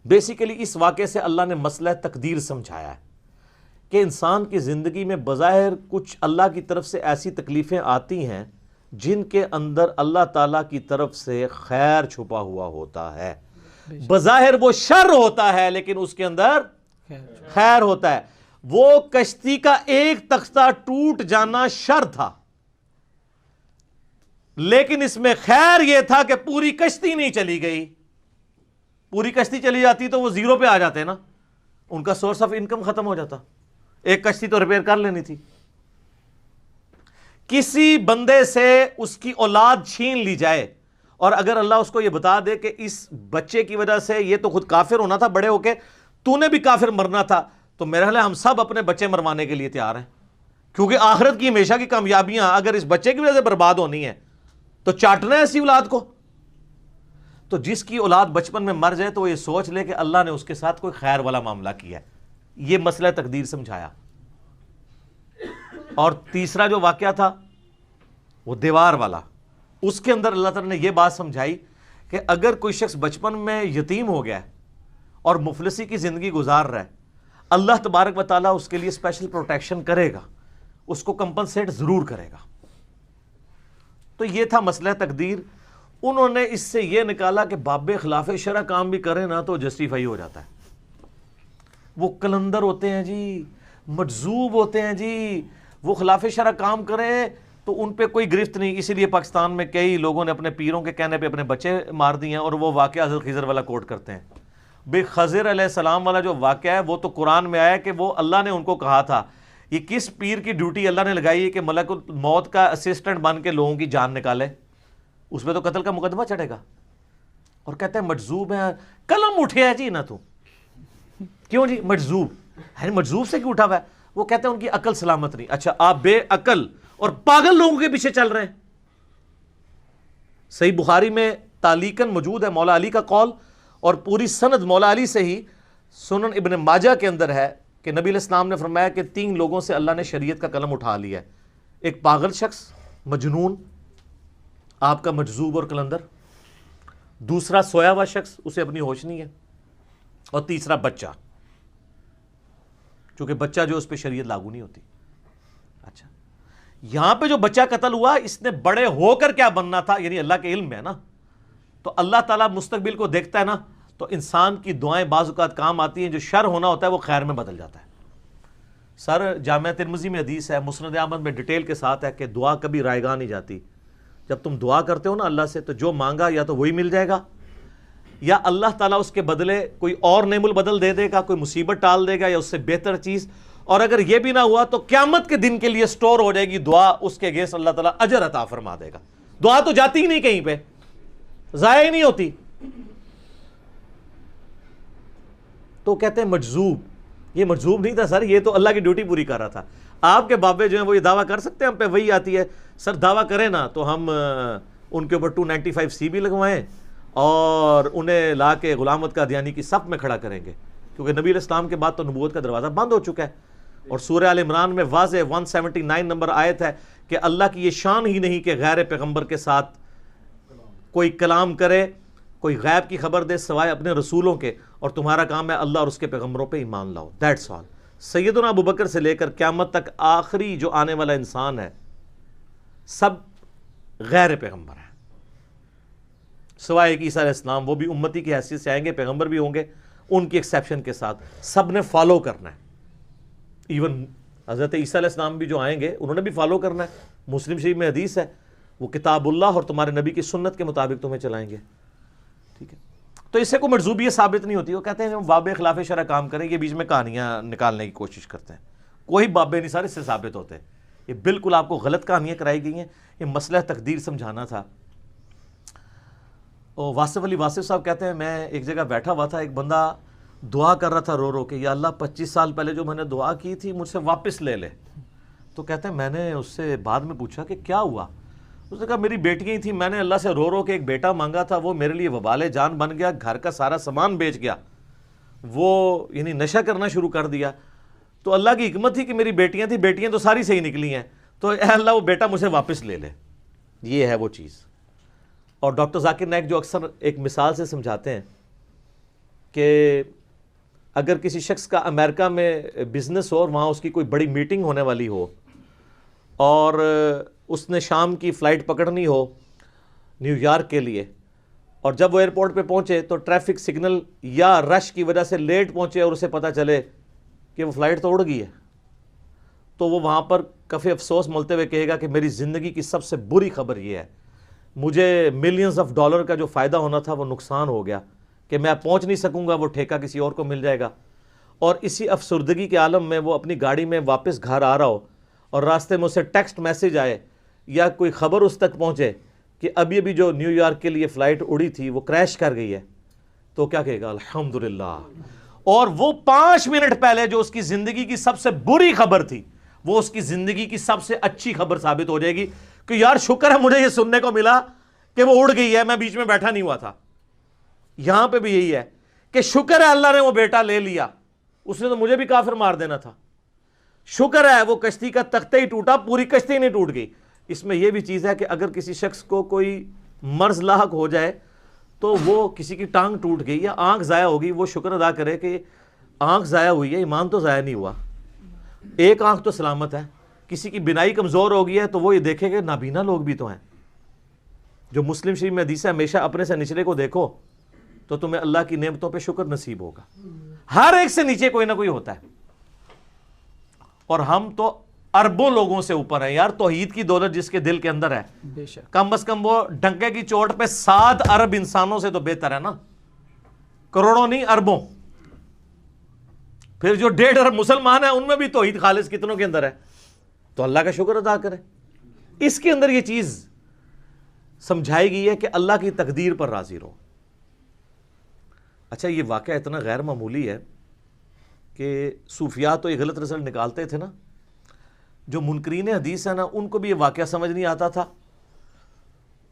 بیسیکلی اس واقعے سے اللہ نے مسئلہ تقدیر سمجھایا ہے کہ انسان کی زندگی میں بظاہر کچھ اللہ کی طرف سے ایسی تکلیفیں آتی ہیں جن کے اندر اللہ تعالیٰ کی طرف سے خیر چھپا ہوا ہوتا ہے. بظاہر وہ شر ہوتا ہے لیکن اس کے اندر خیر ہوتا ہے. وہ کشتی کا ایک تختہ ٹوٹ جانا شر تھا, لیکن اس میں خیر یہ تھا کہ پوری کشتی نہیں چلی گئی. پوری کشتی چلی جاتی تو وہ زیرو پہ آ جاتے نا, ان کا سورس آف انکم ختم ہو جاتا. ایک کشتی تو ریپیئر کر لینی تھی. کسی بندے سے اس کی اولاد چھین لی جائے اور اگر اللہ اس کو یہ بتا دے کہ اس بچے کی وجہ سے یہ تو خود کافر ہونا تھا بڑے ہو کے, تو نے بھی کافر مرنا تھا, تو میرا خیال ہے ہم سب اپنے بچے مروانے کے لیے تیار ہیں, کیونکہ آخرت کی ہمیشہ کی کامیابیاں اگر اس بچے کی وجہ سے برباد ہونی ہے تو چاٹنا ہے ایسی اولاد کو. تو جس کی اولاد بچپن میں مر جائے تو وہ یہ سوچ لے کہ اللہ نے اس کے ساتھ کوئی خیر والا معاملہ کیا ہے. یہ مسئلہ تقدیر سمجھایا. اور تیسرا جو واقعہ تھا وہ دیوار والا, اس کے اندر اللہ تعالیٰ نے یہ بات سمجھائی کہ اگر کوئی شخص بچپن میں یتیم ہو گیا ہے اور مفلسی کی زندگی گزار رہا ہے, اللہ تبارک و تعالیٰ اس کے لیے اسپیشل پروٹیکشن کرے گا, اس کو کمپنسیٹ ضرور کرے گا. تو یہ تھا مسئلہ تقدیر. انہوں نے اس سے یہ نکالا کہ باب خلاف شرع کام بھی کریں نا تو جسٹیفائی ہو جاتا ہے. وہ کلندر ہوتے ہیں جی, مجذوب ہوتے ہیں جی, وہ خلاف شرع کام کریں تو ان پہ کوئی گرفت نہیں. اسی لیے پاکستان میں کئی لوگوں نے اپنے پیروں کے کہنے پہ اپنے بچے مار دیے ہیں اور وہ واقعہ حضرت خضر والا کوٹ کرتے ہیں. بے خضر علیہ السلام والا جو واقعہ ہے وہ تو قرآن میں آیا کہ وہ اللہ نے ان کو کہا تھا. یہ کس پیر کی ڈیوٹی اللہ نے لگائی ہے کہ ملک الموت کا اسسٹنٹ بن کے لوگوں کی جان نکالے, اس پہ تو قتل کا مقدمہ چڑھے گا. اور کہتے ہیں مجذوب ہیں, قلم اٹھے ہے جی نا تو کیوں جی مجذوب ہے, مجذوب سے کیوں اٹھا ہوا ہے؟ وہ کہتے ہیں ان کی عقل سلامت نہیں. اچھا آپ بے عقل اور پاگل لوگوں کے پیچھے چل رہے ہیں. صحیح بخاری میں تعلیقاً موجود ہے مولا علی کا قول, اور پوری سند مولا علی سے ہی سنن ابن ماجہ کے اندر ہے کہ نبی علیہ السلام نے فرمایا کہ 3 لوگوں سے اللہ نے شریعت کا قلم اٹھا لیا ہے. ایک پاگل شخص, مجنون, آپ کا مجذوب اور کلندر، دوسرا سویا ہوا شخص، اسے اپنی ہوش نہیں ہے، اور تیسرا بچہ، چونکہ بچہ جو اس پہ شریعت لاگو نہیں ہوتی۔ اچھا، یہاں پہ جو بچہ قتل ہوا اس نے بڑے ہو کر کیا بننا تھا، یعنی اللہ کے علم میں ہے نا، تو اللہ تعالیٰ مستقبل کو دیکھتا ہے نا، تو انسان کی دعائیں بعض اوقات کام آتی ہیں، جو شر ہونا ہوتا ہے وہ خیر میں بدل جاتا ہے۔ سر جامعہ ترمذی میں حدیث ہے، مسند احمد میں ڈیٹیل کے ساتھ ہے کہ دعا کبھی رائے گاہ نہیں جاتی۔ جب تم دعا کرتے ہو نا اللہ سے، تو جو مانگا یا تو وہی مل جائے گا، یا اللہ تعالیٰ اس کے بدلے کوئی اور نعم البدل دے دے گا، کوئی مصیبت ٹال دے گا یا اس سے بہتر چیز، اور اگر یہ بھی نہ ہوا تو قیامت کے دن کے لیے سٹور ہو جائے گی دعا، اس کے اگینسٹ اللہ تعالیٰ اجر عطا فرما دے گا۔ دعا تو جاتی ہی نہیں کہیں پہ، ضائع ہی نہیں ہوتی۔ تو کہتے ہیں مجذوب، یہ مجذوب نہیں تھا سر، یہ تو اللہ کی ڈیوٹی پوری کر رہا تھا۔ آپ کے بابے جو ہیں وہ یہ دعویٰ کر سکتے ہیں ہم پہ وہی آتی ہے؟ سر دعویٰ کریں نا تو ہم ان کے اوپر 295C بھی لگوائیں اور انہیں لا کے غلامت کا دیانی کی صف میں کھڑا کریں گے، کیونکہ نبی علیہ السلام کے بعد تو نبوت کا دروازہ بند ہو چکا ہے۔ اور سورہ آل عمران میں واضح 179 نمبر آیت ہے کہ اللہ کی یہ شان ہی نہیں کہ غیر پیغمبر کے ساتھ کوئی کلام کرے، کوئی غیب کی خبر دے سوائے اپنے رسولوں کے، اور تمہارا کام ہے اللہ اور اس کے پیغمبروں پہ ایمان لاؤ، دیٹس آل۔ سیدنا ابوبکر سے لے کر قیامت تک آخری جو آنے والا انسان ہے سب غیر پیغمبر ہیں، سوائے ایک عیسیٰ علیہ السلام، وہ بھی امتی کی حیثیت سے آئیں گے، پیغمبر بھی ہوں گے، ان کی ایکسیپشن کے ساتھ سب نے فالو کرنا ہے۔ ایون حضرت عیسیٰ علیہ السلام بھی جو آئیں گے انہوں نے بھی فالو کرنا ہے۔ مسلم شریف میں حدیث ہے، وہ کتاب اللہ اور تمہارے نبی کی سنت کے مطابق تمہیں چلائیں گے، ٹھیک ہے؟ تو اس سے کوئی مرزوبیت ثابت نہیں ہوتی۔ وہ کہتے ہیں بابے خلاف شرع کام کریں، یہ بیچ میں کہانیاں نکالنے کی کوشش کرتے ہیں، کوئی بابے نہیں سارے اس سے ثابت ہوتے، یہ بالکل آپ کو غلط کہانیاں کرائی گئی ہیں۔ یہ مسئلہ تقدیر سمجھانا تھا۔ اور واصف علی واصف صاحب کہتے ہیں میں ایک جگہ بیٹھا ہوا تھا، ایک بندہ دعا کر رہا تھا رو رو کے، یا اللہ 25 سال پہلے جو میں نے دعا کی تھی مجھ سے واپس لے لے۔ تو کہتے ہیں میں نے اس سے بعد میں پوچھا کہ کیا ہوا؟ اس نے کہا میری بیٹیاں ہی تھیں، میں نے اللہ سے رو رو کے ایک بیٹا مانگا تھا، وہ میرے لیے وبال جان بن گیا، گھر کا سارا سامان بیچ گیا، وہ یعنی نشہ کرنا شروع کر دیا۔ تو اللہ کی حکمت تھی کہ میری بیٹیاں تھیں، بیٹیاں تو ساری صحیح نکلی ہیں، تو اے اللہ وہ بیٹا مجھے واپس لے لے۔ یہ ہے وہ چیز۔ اور ڈاکٹر ذاکر نائک جو اکثر ایک مثال سے سمجھاتے ہیں کہ اگر کسی شخص کا امریکہ میں بزنس ہو اور وہاں اس کی کوئی بڑی میٹنگ ہونے والی ہو اور اس نے شام کی فلائٹ پکڑنی ہو نیو یارک کے لیے، اور جب وہ ایئرپورٹ پہ پہنچے تو ٹریفک سگنل یا رش کی وجہ سے لیٹ پہنچے اور اسے پتہ چلے کہ وہ فلائٹ تو اڑ گئی ہے، تو وہ وہاں پر کفِ افسوس ملتے ہوئے کہے گا کہ میری زندگی کی سب سے بری خبر یہ ہے، مجھے ملینز آف ڈالر کا جو فائدہ ہونا تھا وہ نقصان ہو گیا، کہ میں پہنچ نہیں سکوں گا، وہ ٹھیکہ کسی اور کو مل جائے گا۔ اور اسی افسردگی کے عالم میں وہ اپنی گاڑی میں واپس گھر آ رہا ہو اور راستے میں اسے ٹیکسٹ میسج آئے یا کوئی خبر اس تک پہنچے کہ ابھی ابھی جو نیو یارک کے لیے فلائٹ اڑی تھی وہ کریش کر گئی ہے، تو کیا کہے گا؟ الحمدللہ۔ اور وہ 5 منٹ پہلے جو اس کی زندگی کی سب سے بری خبر تھی وہ اس کی زندگی کی سب سے اچھی خبر ثابت ہو جائے گی کہ یار شکر ہے مجھے یہ سننے کو ملا کہ وہ اڑ گئی ہے، میں بیچ میں بیٹھا نہیں ہوا تھا۔ یہاں پہ بھی یہی ہے کہ شکر ہے اللہ نے وہ بیٹا لے لیا، اس نے تو مجھے بھی کافر مار دینا تھا۔ شکر ہے وہ کشتی کا تختہ ہی ٹوٹا، پوری کشتی نہیں ٹوٹ گئی۔ اس میں یہ بھی چیز ہے کہ اگر کسی شخص کو کوئی مرض لاحق ہو جائے تو وہ کسی کی ٹانگ ٹوٹ گئی یا آنکھ ضائع ہو گئی، وہ شکر ادا کرے کہ آنکھ ضائع ہوئی ہے، ایمان تو ضائع نہیں ہوا، ایک آنکھ تو سلامت ہے۔ کسی کی بینائی کمزور ہو گئی ہے تو وہ یہ دیکھے کہ نابینا لوگ بھی تو ہیں۔ جو مسلم شریف میں حدیث ہے ہمیشہ اپنے سے نچلے کو دیکھو تو تمہیں اللہ کی نعمتوں پہ شکر نصیب ہوگا۔ ہر ایک سے نیچے کوئی نہ کوئی ہوتا ہے، اور ہم تو اربوں لوگوں سے اوپر ہیں یار۔ توحید کی دولت جس کے دل کے اندر ہے، بے شک کم از کم وہ ڈنکے کی چوٹ پہ 7 ارب انسانوں سے تو بہتر ہے نا، کروڑوں نہیں اربوں۔ پھر جو 1.5 ارب مسلمان ہیں ان میں بھی توحید خالص کتنوں کے اندر ہے، تو اللہ کا شکر ادا کرے۔ اس کے اندر یہ چیز سمجھائی گئی ہے کہ اللہ کی تقدیر پر راضی رہو۔ اچھا یہ واقعہ اتنا غیر معمولی ہے کہ صوفیاء تو یہ غلط رزلٹ نکالتے تھے نا، جو منکرین حدیث ہیں نا ان کو بھی یہ واقعہ سمجھ نہیں آتا تھا،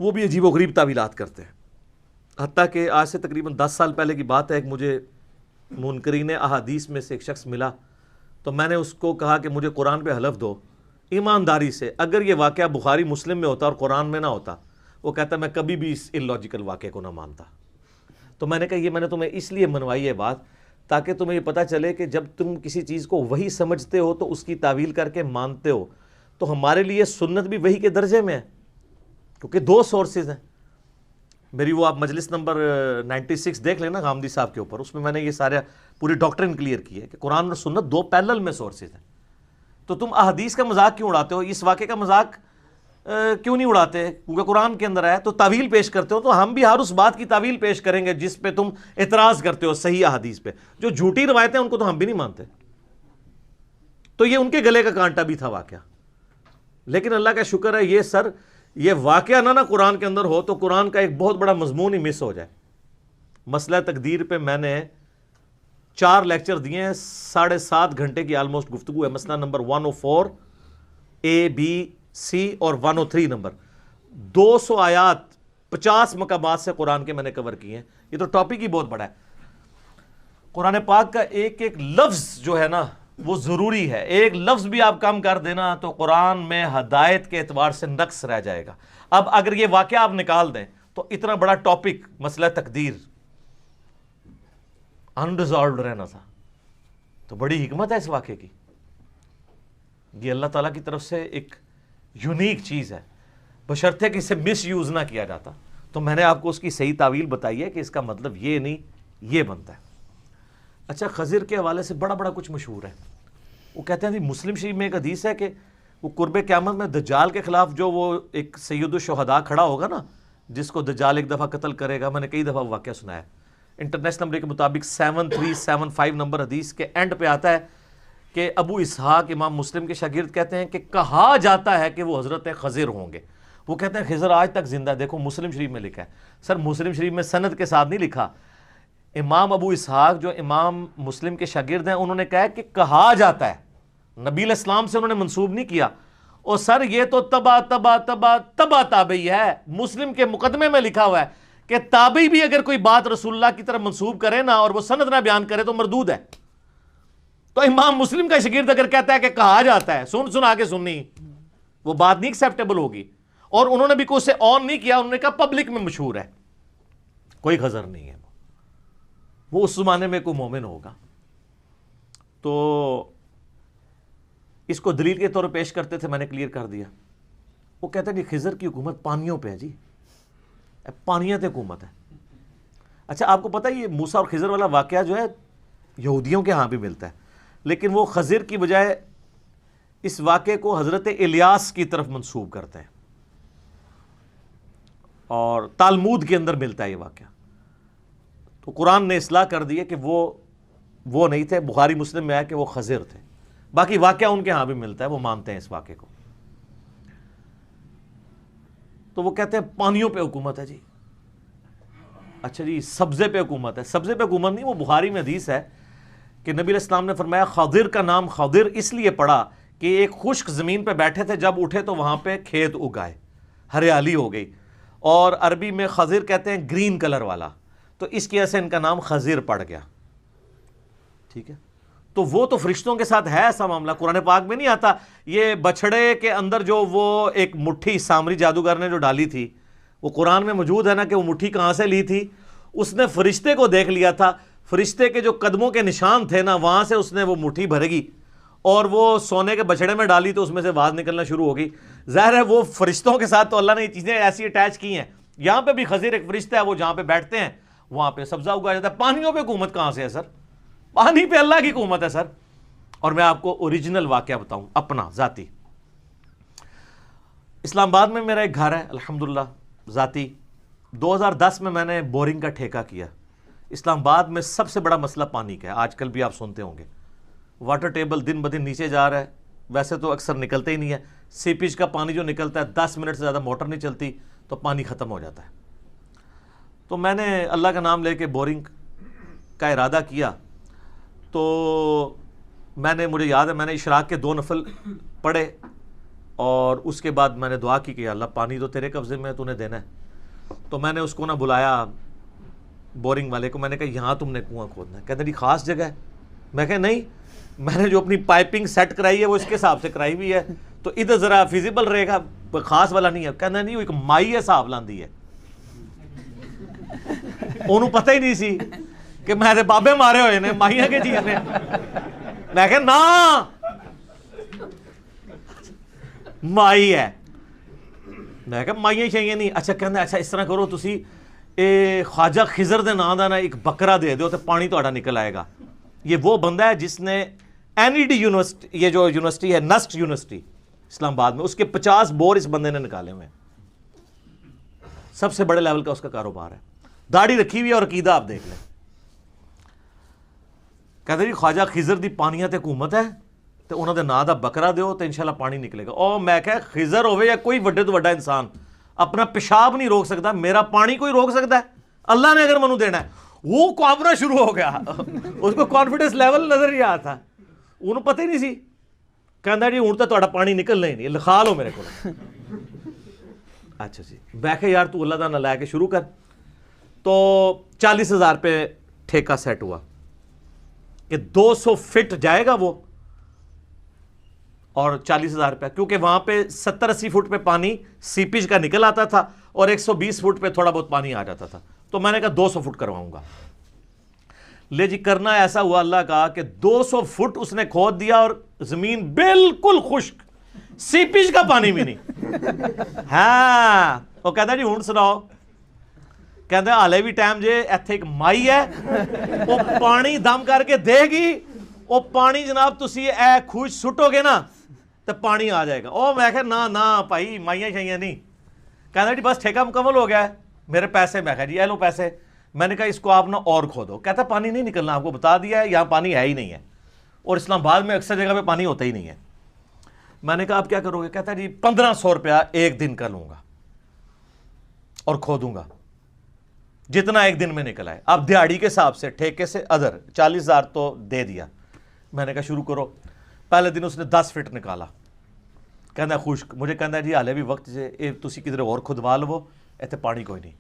وہ بھی عجیب و غریب تعویلات کرتے ہیں۔ حتیٰ کہ آج سے تقریباً 10 سال پہلے کی بات ہے، ایک مجھے منکرین احادیث میں سے ایک شخص ملا، تو میں نے اس کو کہا کہ مجھے قرآن پہ حلف دو ایمانداری سے، اگر یہ واقعہ بخاری مسلم میں ہوتا اور قرآن میں نہ ہوتا وہ کہتا ہے میں کبھی بھی اس illogical واقعے کو نہ مانتا. تو میں نے کہا یہ میں نے تمہیں اس لیے منوائی ہے بات تاکہ تمہیں یہ پتہ چلے کہ جب تم کسی چیز کو وہی سمجھتے ہو تو اس کی تعویل کر کے مانتے ہو, تو ہمارے لیے سنت بھی وہی کے درجے میں ہے, کیونکہ 2 سورسز ہیں. میری وہ آپ مجلس نمبر 96 دیکھ لینا غامدی صاحب کے اوپر, اس میں نے یہ سارا پوری ڈاکٹرن کلیئر کی ہے کہ قرآن اور سنت 2 پیرلل میں سورسز ہیں. تو تم احادیث کا مذاق کیوں اڑاتے ہو, اس واقعے کا مذاق کیوں نہیں اڑاتے, کیونکہ قرآن کے اندر ہے تو تعویل پیش کرتے ہو. تو ہم بھی ہر اس بات کی تعویل پیش کریں گے جس پہ تم اعتراض کرتے ہو صحیح احادیث پہ. جو جھوٹی روایتیں ان کو تو ہم بھی نہیں مانتے. تو یہ ان کے گلے کا کانٹا بھی تھا واقعہ. لیکن اللہ کا شکر ہے یہ واقعہ نہ قرآن کے اندر ہو تو قرآن کا ایک بہت بڑا مضمون ہی مس ہو جائے. مسئلہ تقدیر پہ میں نے 4 لیکچر دیے ہیں, 7.5 گھنٹے کی آلموسٹ گفتگو ہے. مسئلہ نمبر 104 A, B, C اور 103 نمبر 200 آیات 50 مقامات سے قرآن کے میں نے کور کیے ہیں. یہ تو ٹاپک ہی بہت بڑا ہے. قرآن پاک کا ایک ایک لفظ جو ہے نا وہ ضروری ہے. ایک لفظ بھی آپ کم کر دینا تو قرآن میں ہدایت کے اعتبار سے نقص رہ جائے گا. اب اگر یہ واقعہ آپ نکال دیں تو اتنا بڑا ٹاپک مسئلہ تقدیر انڈیزالوڈ رہنا تھا. تو بڑی حکمت ہے اس واقعے کی. یہ اللہ تعالیٰ کی طرف سے ایک یونیک چیز ہے, بشرطے کہ اسے مس یوز نہ کیا جاتا. تو میں نے آپ کو اس کی صحیح تعویل بتائی ہے کہ اس کا مطلب یہ نہیں یہ بنتا ہے. اچھا, خضر کے حوالے سے بڑا کچھ مشہور ہے. وہ کہتے ہیں مسلم شریف میں ایک حدیث ہے کہ وہ قرب قیامت میں دجال کے خلاف جو وہ ایک سید الشہداء کھڑا ہوگا نا, جس کو دجال ایک دفعہ قتل کرے گا. میں نے کئی دفعہ واقعہ سنا ہے. انٹرنیشنل نمبر کے مطابق 7375 نمبر حدیث کے اینڈ پہ آتا ہے کہ ابو اسحاق امام مسلم کے شاگرد کہتے ہیں کہ کہا جاتا ہے کہ وہ حضرت خضر ہوں گے. وہ کہتے ہیں خضر آج تک زندہ ہے. دیکھو مسلم شریف میں لکھا ہے. سر مسلم شریف میں سند کے ساتھ نہیں لکھا. امام ابو اسحاق جو امام مسلم کے شاگرد ہیں انہوں نے کہا کہ کہا جاتا ہے, نبی علیہ السلام سے انہوں نے منسوب نہیں کیا. اور سر یہ تو تبا تابعی ہے. مسلم کے مقدمے میں لکھا ہوا ہے کہ تابعی بھی اگر کوئی بات رسول اللہ کی طرف منسوب کرے نا اور وہ سند نہ بیان کرے تو مردود ہے. تو امام مسلم کا شاگرد اگر کہتا ہے کہ کہا جاتا ہے, سنا کے سننی, وہ بات نہیں ایکسیپٹیبل ہوگی. اور انہوں نے بھی کوئی اسے آن نہیں کیا, انہوں نے کہا پبلک میں مشہور ہے. کوئی خضر نہیں ہے, وہ اس زمانے میں کوئی مومن ہوگا. تو اس کو دلیل کے طور پر پیش کرتے تھے, میں نے کلیئر کر دیا. وہ کہتے ہیں کہ خضر کی حکومت پانیوں پہ ہے. جی پانیت حکومت ہے. اچھا آپ کو پتہ ہے یہ موسیٰ اور خضر والا واقعہ جو ہے یہودیوں کے ہاں بھی ملتا ہے, لیکن وہ خضر کی بجائے اس واقعے کو حضرت الیاس کی طرف منسوب کرتے ہیں, اور تالمود کے اندر ملتا ہے یہ واقعہ. تو قرآن نے اصلاح کر دی ہے کہ وہ نہیں تھے. بخاری مسلم میں آیا کہ وہ خضر تھے. باقی واقعہ ان کے ہاں بھی ملتا ہے, وہ مانتے ہیں اس واقعے کو. تو وہ کہتے ہیں پانیوں پہ حکومت ہے. جی اچھا جی سبزے پہ حکومت ہے. سبزے پہ حکومت نہیں, وہ بخاری میں حدیث ہے کہ نبی علیہ السلام نے فرمایا خضر کا نام خضر اس لیے پڑا کہ ایک خشک زمین پہ بیٹھے تھے, جب اٹھے تو وہاں پہ کھیت اگائے, ہریالی ہو گئی. اور عربی میں خضر کہتے ہیں گرین کلر والا, تو اس کی وجہ سے ان کا نام خضر پڑ گیا. ٹھیک ہے, تو وہ تو فرشتوں کے ساتھ ہے ایسا معاملہ. قرآن پاک میں نہیں آتا. یہ بچھڑے کے اندر جو وہ ایک مٹھی سامری جادوگر نے جو ڈالی تھی, وہ قرآن میں موجود ہے نا کہ وہ مٹھی کہاں سے لی تھی. اس نے فرشتے کو دیکھ لیا تھا, فرشتے کے جو قدموں کے نشان تھے نا وہاں سے اس نے وہ مٹھی بھر گی اور وہ سونے کے بچھڑے میں ڈالی تو اس میں سے آواز نکلنا شروع ہو گئی. ظاہر ہے وہ فرشتوں کے ساتھ تو اللہ نے یہ چیزیں ایسی اٹیچ کی ہیں. یہاں پہ بھی خضر ایک فرشتہ ہے, وہ جہاں پہ بیٹھتے ہیں وہاں پہ سبزہ اگایا جاتا ہے. پانیوں پہ حکومت کہاں سے ہے سر؟ پانی پہ اللہ کی حکومت ہے سر. اور میں آپ کو اوریجنل واقعہ بتاؤں اپنا ذاتی. اسلام آباد میں میرا ایک گھر ہے الحمدللہ ذاتی. 2010 میں نے بورنگ کا ٹھیکہ کیا. اسلام آباد میں سب سے بڑا مسئلہ پانی کا ہے. آج کل بھی آپ سنتے ہوں گے واٹر ٹیبل دن بدن نیچے جا رہا ہے. ویسے تو اکثر نکلتے ہی نہیں ہے. سیپیج کا پانی جو نکلتا ہے 10 منٹ سے زیادہ موٹر نہیں چلتی تو پانی ختم ہو جاتا ہے. تو میں نے اللہ کا نام لے کے بورنگ کا ارادہ کیا. تو مجھے یاد ہے میں نے اشراق کے 2 نفل پڑھے اور اس کے بعد میں نے دعا کی کہ اللہ پانی تو تیرے قبضے میں تو نے دینا ہے. تو میں نے اس کو نہ بلایا بورنگ والے کو, میں نے کہا یہاں تم نے کنواں کھودنا ہے. کہتے نہیں خاص جگہ ہے. میں کہا نہیں, میں نے جو اپنی پائپنگ سیٹ کرائی ہے وہ اس کے حساب سے کرائی ہوئی ہے, تو ادھر ذرا فیزیبل رہے گا. کوئی خاص والا نہیں ہے. کہنا نہیں وہ ایک مائی ہے صاحب لاندی ہے, انہوں پتہ ہی نہیں سی کہ میں دے بابے مارے ہوئے نے مائیاں کے چیز نے. میں کہ نا مائی ہے, میں کہ مائیاں شائیاں نہیں. اچھا کہنا اچھا اس طرح کرو تسی اے خواجہ خضر دے نام دا نا ایک بکرا دے دیو تے پانی تہاڈا نکل آئے گا. یہ وہ بندہ ہے جس نے NED یونیورسٹی, یہ جو یونیورسٹی ہے نسٹ یونیورسٹی اسلام آباد میں, اس کے 50 بور اس بندے نے نکالے ہوئے ہیں. سب سے بڑے لیول کا اس کا کاروبار ہے, داڑھی رکھی ہوئی ہے اور عقیدہ آپ دیکھ لیں. کہتے جی خواجہ خضر دی پانیاں تے حکومت ہے تے انہوں دے نا دا بکرا دیو تے انشاءاللہ پانی نکلے گا. او میں کہ خضر ہوئے یا کوئی وڈے تو وڈا انسان اپنا پیشاب نہیں روک سکتا, میرا پانی کوئی روک سکتا ہے؟ اللہ نے اگر منو دینا ہے. وہ کانپنا شروع ہو گیا, اس کو کانفیڈنس لیول نظر نہیں آیا تھا, انہوں پتہ ہی نہیں سی. کہندا جی ہوں تو تہاڈا پانی نکلنا ہی نہیں, لکھا لو میرے کو. اچھا جی میں کہ یار تو اللہ دا نہ لے کے شروع کر. تو 40,000 روپے ٹھیکہ سیٹ ہوا کہ 200 فٹ جائے گا وہ, اور 40,000 روپے, کیونکہ وہاں پہ 70-80 فٹ پہ پانی سیپیج کا نکل آتا تھا اور 120 فٹ پہ تھوڑا بہت پانی آ جاتا تھا. تو میں نے کہا 200 فٹ کرواؤں گا. لے جی کرنا ایسا ہوا اللہ کا کہ 200 فٹ اس نے کھود دیا اور زمین بالکل خشک, سیپیج کا پانی بھی نہیں. ہاں وہ کہتا جی ہوں سناؤ. کہتا ہالے بھی ٹائم جے ایتھے ایک مائی ہے وہ پانی دم کر کے دے گی, وہ پانی جناب تسی اے خوش سٹو گے نا تو پانی آ جائے گا. او میں کہا نا نا بھائی مائیاں شائیاں نہیں. کہتا جی بس ٹھیکہ مکمل ہو گیا ہے, میرے پیسے. میں کہا جی اے لو پیسے. میں نے کہا اس کو آپ نا اور کھودو. کہتا پانی نہیں نکلنا, آپ کو بتا دیا ہے یہاں پانی ہے ہی نہیں ہے, اور اسلام آباد میں اکثر جگہ پہ پانی ہوتا ہی نہیں ہے. میں نے کہا آپ کیا کرو گے؟ کہتا جی 1500 روپیہ ایک دن کا لوں گا اور کھودوں گا جتنا ایک دن میں نکل آئے. اب دیہڑی کے حساب سے ٹھیکے سے ادھر 40,000 تو دے دیا. میں نے کہا شروع کرو. پہلے دن اس نے 10 فٹ نکالا. کہنا خشک. مجھے کہنا جی حالے بھی وقت سے تسی کدھر اور کھدوا لو, ایتھے پانی کوئی نہیں.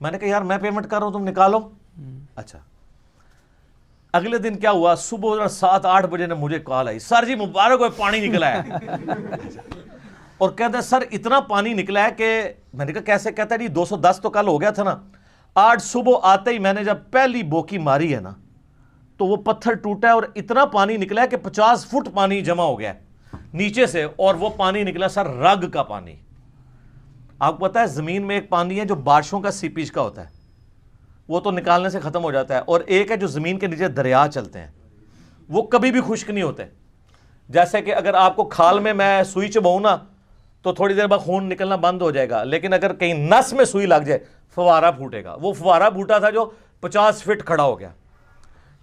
میں نے کہا یار میں پیمنٹ کر رہا ہوں تم نکالو. اچھا اگلے دن کیا ہوا, صبح 7-8 بجے نے مجھے کال آئی, سر جی مبارک ہو پانی نکلا ہے. اور کہتا ہے سر اتنا پانی نکلا ہے کہ میں نے کہا کیسے؟ کہتا ہے جی 210 تو کل ہو گیا تھا نا, آج صبح آتے ہی میں نے جب پہلی بوکی ماری ہے نا تو وہ پتھر ٹوٹا ہے اور اتنا پانی نکلا ہے کہ 50 فٹ پانی جمع ہو گیا ہے نیچے سے, اور وہ پانی نکلا سر رگ کا پانی. آپ کو پتا ہے زمین میں ایک پانی ہے جو بارشوں کا سیپیج کا ہوتا ہے, وہ تو نکالنے سے ختم ہو جاتا ہے, اور ایک ہے جو زمین کے نیچے دریا چلتے ہیں, وہ کبھی بھی خشک نہیں ہوتے. جیسے کہ اگر آپ کو کھال میں سوئی چباؤں نا تو تھوڑی دیر بعد خون نکلنا بند ہو جائے گا, لیکن اگر کہیں نس میں سوئی لگ جائے فوارہ پھوٹے گا. وہ فوارہ پھوٹا تھا جو 50 فٹ کھڑا ہو گیا.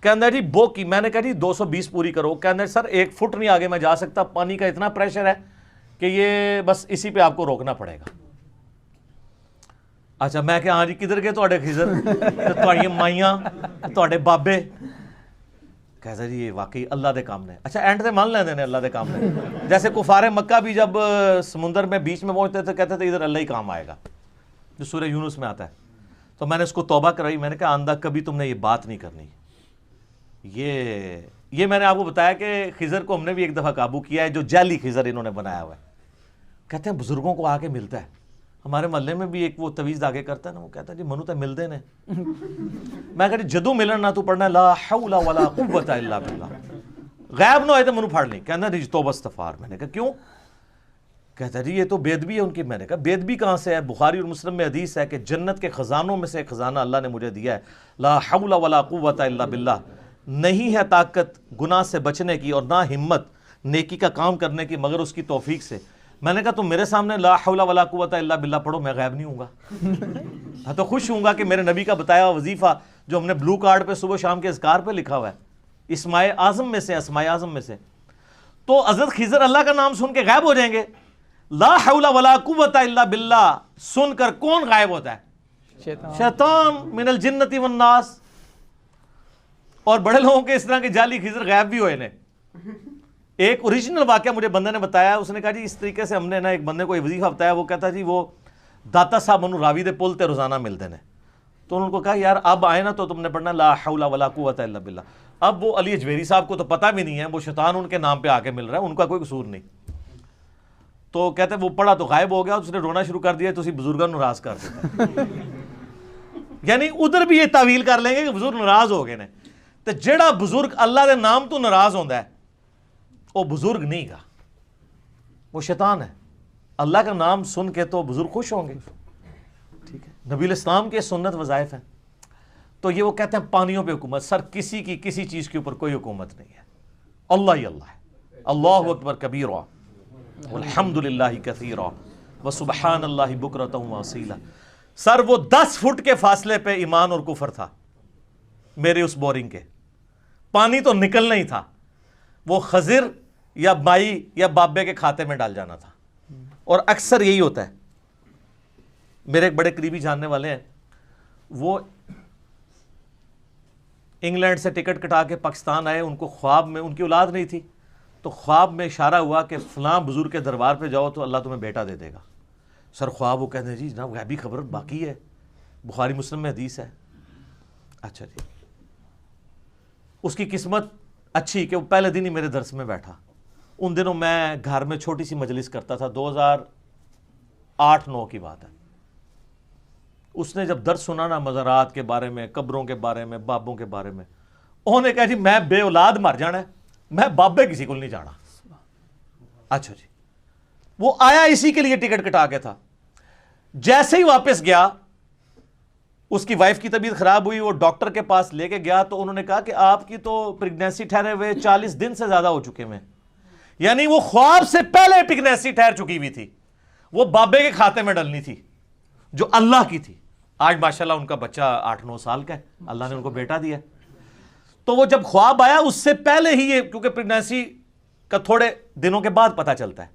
کہنا جی بو کی. میں نے کہا جی 220 پوری کرو. کہنا سر 1 فٹ نہیں آگے میں جا سکتا, پانی کا اتنا پریشر ہے کہ یہ بس اسی پہ آپ کو روکنا پڑے گا. اچھا میں کہ ہاں جی کدھر گئے تواڈے خضر تواڈیاں مائیاں تواڈے بابے؟ کہتا جی یہ واقعی اللہ دے کام نے. اچھا اینڈ تے مان لیندے نے اللہ دے کام نے. جیسے کفار مکہ بھی جب سمندر میں بیچ میں پہنچتے تھے کہتے تھے ادھر اللہ ہی کام آئے گا, جو سورہ یونس میں آتا ہے. تو میں نے اس کو توبہ کرائی. میں نے کہا آندہ کبھی تم نے یہ بات نہیں کرنی. یہ میں نے آپ کو بتایا کہ خضر کو ہم نے بھی ایک دفعہ قابو کیا ہے, جو جعلی خضر انہوں نے بنایا ہوا ہے. کہتے ہیں بزرگوں کو آ کے ملتا ہے. ہمارے محلے میں بھی ایک وہ تویز آگے کرتا ہے نا, وہ کہتا ہے جی منو تے ملدے نے. میں کہا جی جدو ملن نہ تو پڑھنا لا حول ولا قوت الا باللہ, غائب نہ ہوئے تو منو پڑھ لیں. کہنا جی توبہ استغفار. میں نے کہا کیوں؟ کہتا جی یہ تو بےدبی ہے ان کی. میں نے کہا بےدبی کہاں سے ہے؟ بخاری اور مسلم میں حدیث ہے کہ جنت کے خزانوں میں سے ایک خزانہ اللہ نے مجھے دیا ہے, لا حول ولا قوت الا باللہ. نہیں ہے طاقت گناہ سے بچنے کی اور نہ ہمت نیکی کا کام کرنے کی مگر اس کی توفیق سے. میں نے کہا تم میرے سامنے لا حول ولا قوت الا باللہ پڑھو, میں غائب نہیں ہوں گا. میں تو خوش ہوں گا کہ میرے نبی کا بتایا ہوا وظیفہ جو ہم نے بلو کارڈ پہ صبح شام کے اذکار پہ لکھا ہوا ہے, اسماء اعظم میں سے, اسماء اعظم میں سے. تو حضرت خضر اللہ کا نام سن کے غائب ہو جائیں گے. لا حول ولا قوت الا باللہ سن کر کون غائب ہوتا ہے؟ شیطان من الجنت والناس. اور بڑے لوگوں کے اس طرح کے جعلی خضر غائب بھی ہوئے نے. ایک اوریجنل واقعہ مجھے بندے نے بتایا, اس نے کہا جی اس طریقے سے ہم نے نا ایک بندے کو یہ وظیفہ بتایا. وہ کہتا جی وہ داتا صاحب منو راوی دے پل تے روزانہ ملتے ہیں. تو انہوں کو کہا یار اب آئے نا تو تم نے پڑھنا لا حول ولا قوت الا باللہ. اب وہ علی اجویری صاحب کو تو پتہ بھی نہیں ہے, وہ شیطان ان کے نام پہ آ کے مل رہا ہے, ان کا کوئی قصور نہیں. تو کہتے ہیں وہ پڑھا تو غائب ہو گیا, اس نے رونا شروع کر دیا, تو اسی بزرگوں ناراض کر دیتا. یعنی ادھر بھی یہ تعویل کر لیں گے کہ بزرگ ناراض ہو گئے نے. تو جڑا بزرگ اللہ دے نام تو ناراض ہوندا ہے وہ بزرگ نہیں گا, وہ شیطان ہے. اللہ کا نام سن کے تو بزرگ خوش ہوں گے. ٹھیک ہے, نبی الاسلام کے سنت وظائف ہیں. تو یہ وہ کہتے ہیں پانیوں پہ حکومت, سر کسی کی کسی چیز کے اوپر کوئی حکومت نہیں ہے, اللہ ہی اللہ ہے. اللہ اکبر کبیرا والحمد للہ کثیرا وسبحان اللہ بکرۃ واصیلا. سر وہ 10 فٹ کے فاصلے پہ ایمان اور کفر تھا میرے اس بورنگ کے, پانی تو نکلنا ہی تھا, وہ خضر یا مائی یا بابے کے کھاتے میں ڈال جانا تھا. اور اکثر یہی ہوتا ہے. میرے ایک بڑے قریبی جاننے والے ہیں, وہ انگلینڈ سے ٹکٹ کٹا کے پاکستان آئے, ان کو خواب میں, ان کی اولاد نہیں تھی, تو خواب میں اشارہ ہوا کہ فلاں بزرگ کے دربار پہ جاؤ تو اللہ تمہیں بیٹا دے دے گا. سر خواب وہ کہتے ہیں جی جناب غیبی خبر باقی ہے, بخاری مسلم میں حدیث ہے. اچھا جی, اس کی قسمت اچھی کہ وہ پہلے دن ہی میرے درس میں بیٹھا. ان دنوں میں گھر میں چھوٹی سی مجلس کرتا تھا, 2008-9 کی بات ہے. اس نے جب درس سنا نا مزارات کے بارے میں, قبروں کے بارے میں, بابوں کے بارے میں, انہوں نے کہا جی میں بے اولاد مر جانا ہے, میں بابے کسی کو نہیں جانا. اچھا جی, وہ آیا اسی کے لیے ٹکٹ کٹا کے تھا. جیسے ہی واپس گیا, اس کی وائف کی طبیعت خراب ہوئی, وہ ڈاکٹر کے پاس لے کے گیا, تو انہوں نے کہا کہ آپ کی تو پریگنینسی ٹھہرے ہوئے 40 دن سے زیادہ ہو چکے ہیں. یعنی وہ خواب سے پہلے پریگنینسی ٹھہر چکی ہوئی تھی, وہ بابے کے کھاتے میں ڈلنی تھی جو اللہ کی تھی. آج ماشاءاللہ ان کا بچہ 8-9 سال کا ہے, اللہ نے ان کو بیٹا دیا. تو وہ جب خواب آیا اس سے پہلے ہی یہ, کیونکہ پریگنینسی کا تھوڑے دنوں کے بعد پتہ چلتا ہے,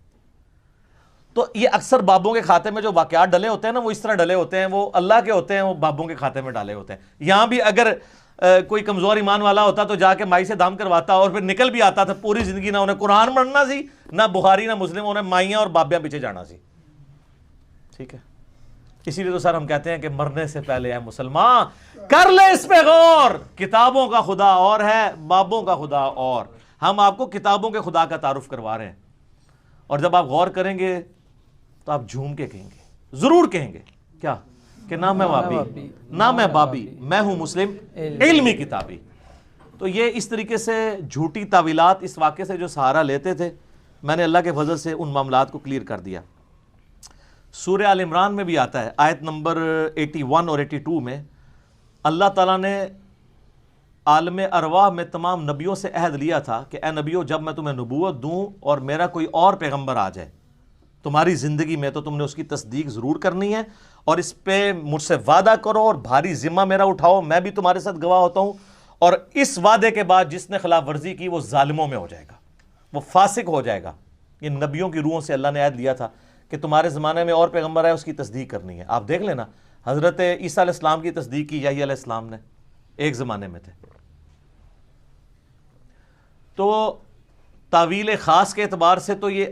تو یہ اکثر بابوں کے کھاتے میں جو واقعات ڈلے ہوتے ہیں نا, وہ اس طرح ڈلے ہوتے ہیں, وہ اللہ کے ہوتے ہیں, وہ بابوں کے کھاتے میں ڈالے ہوتے ہیں. یہاں بھی اگر کوئی کمزور ایمان والا ہوتا تو جا کے مائی سے دام کرواتا, اور پھر نکل بھی آتا تھا. پوری زندگی نہ انہیں قرآن پڑھنا سی, نہ بخاری نہ مسلم, انہیں مائیاں اور بابیاں پیچھے جانا سی. ٹھیک ہے, اسی لیے تو سر ہم کہتے ہیں کہ مرنے سے پہلے اے مسلمان کر لے اس پہ غور, کتابوں کا خدا اور ہے, بابوں کا خدا اور. ہم آپ کو کتابوں کے خدا کا تعارف کروا رہے ہیں, اور جب آپ غور کریں گے تو آپ جھوم کے کہیں گے, ضرور کہیں گے کیا, کہ نہ میں بابی نہ میں بابی, میں ہوں مسلم علمی کتابی. تو یہ اس طریقے سے جھوٹی تعویلات اس واقعے سے جو سہارا لیتے تھے, میں نے اللہ کے فضل سے ان معاملات کو کلیئر کر دیا. سورہ آل عمران میں بھی آتا ہے, آیت نمبر 81 اور 82 میں اللہ تعالیٰ نے عالم ارواح میں تمام نبیوں سے عہد لیا تھا کہ اے نبیوں, جب میں تمہیں نبوت دوں اور میرا کوئی اور پیغمبر آ جائے تمہاری زندگی میں, تو تم نے اس کی تصدیق ضرور کرنی ہے, اور اس پہ مجھ سے وعدہ کرو اور بھاری ذمہ میرا اٹھاؤ, میں بھی تمہارے ساتھ گواہ ہوتا ہوں. اور اس وعدے کے بعد جس نے خلاف ورزی کی وہ ظالموں میں ہو جائے گا, وہ فاسق ہو جائے گا. یہ نبیوں کی روحوں سے اللہ نے عہد لیا تھا کہ تمہارے زمانے میں اور پیغمبر ہے, اس کی تصدیق کرنی ہے. آپ دیکھ لینا, حضرت عیسیٰ علیہ السلام کی تصدیق کی یحییٰ علیہ السلام نے, ایک زمانے میں تھے. تو تعویل خاص کے اعتبار سے تو یہ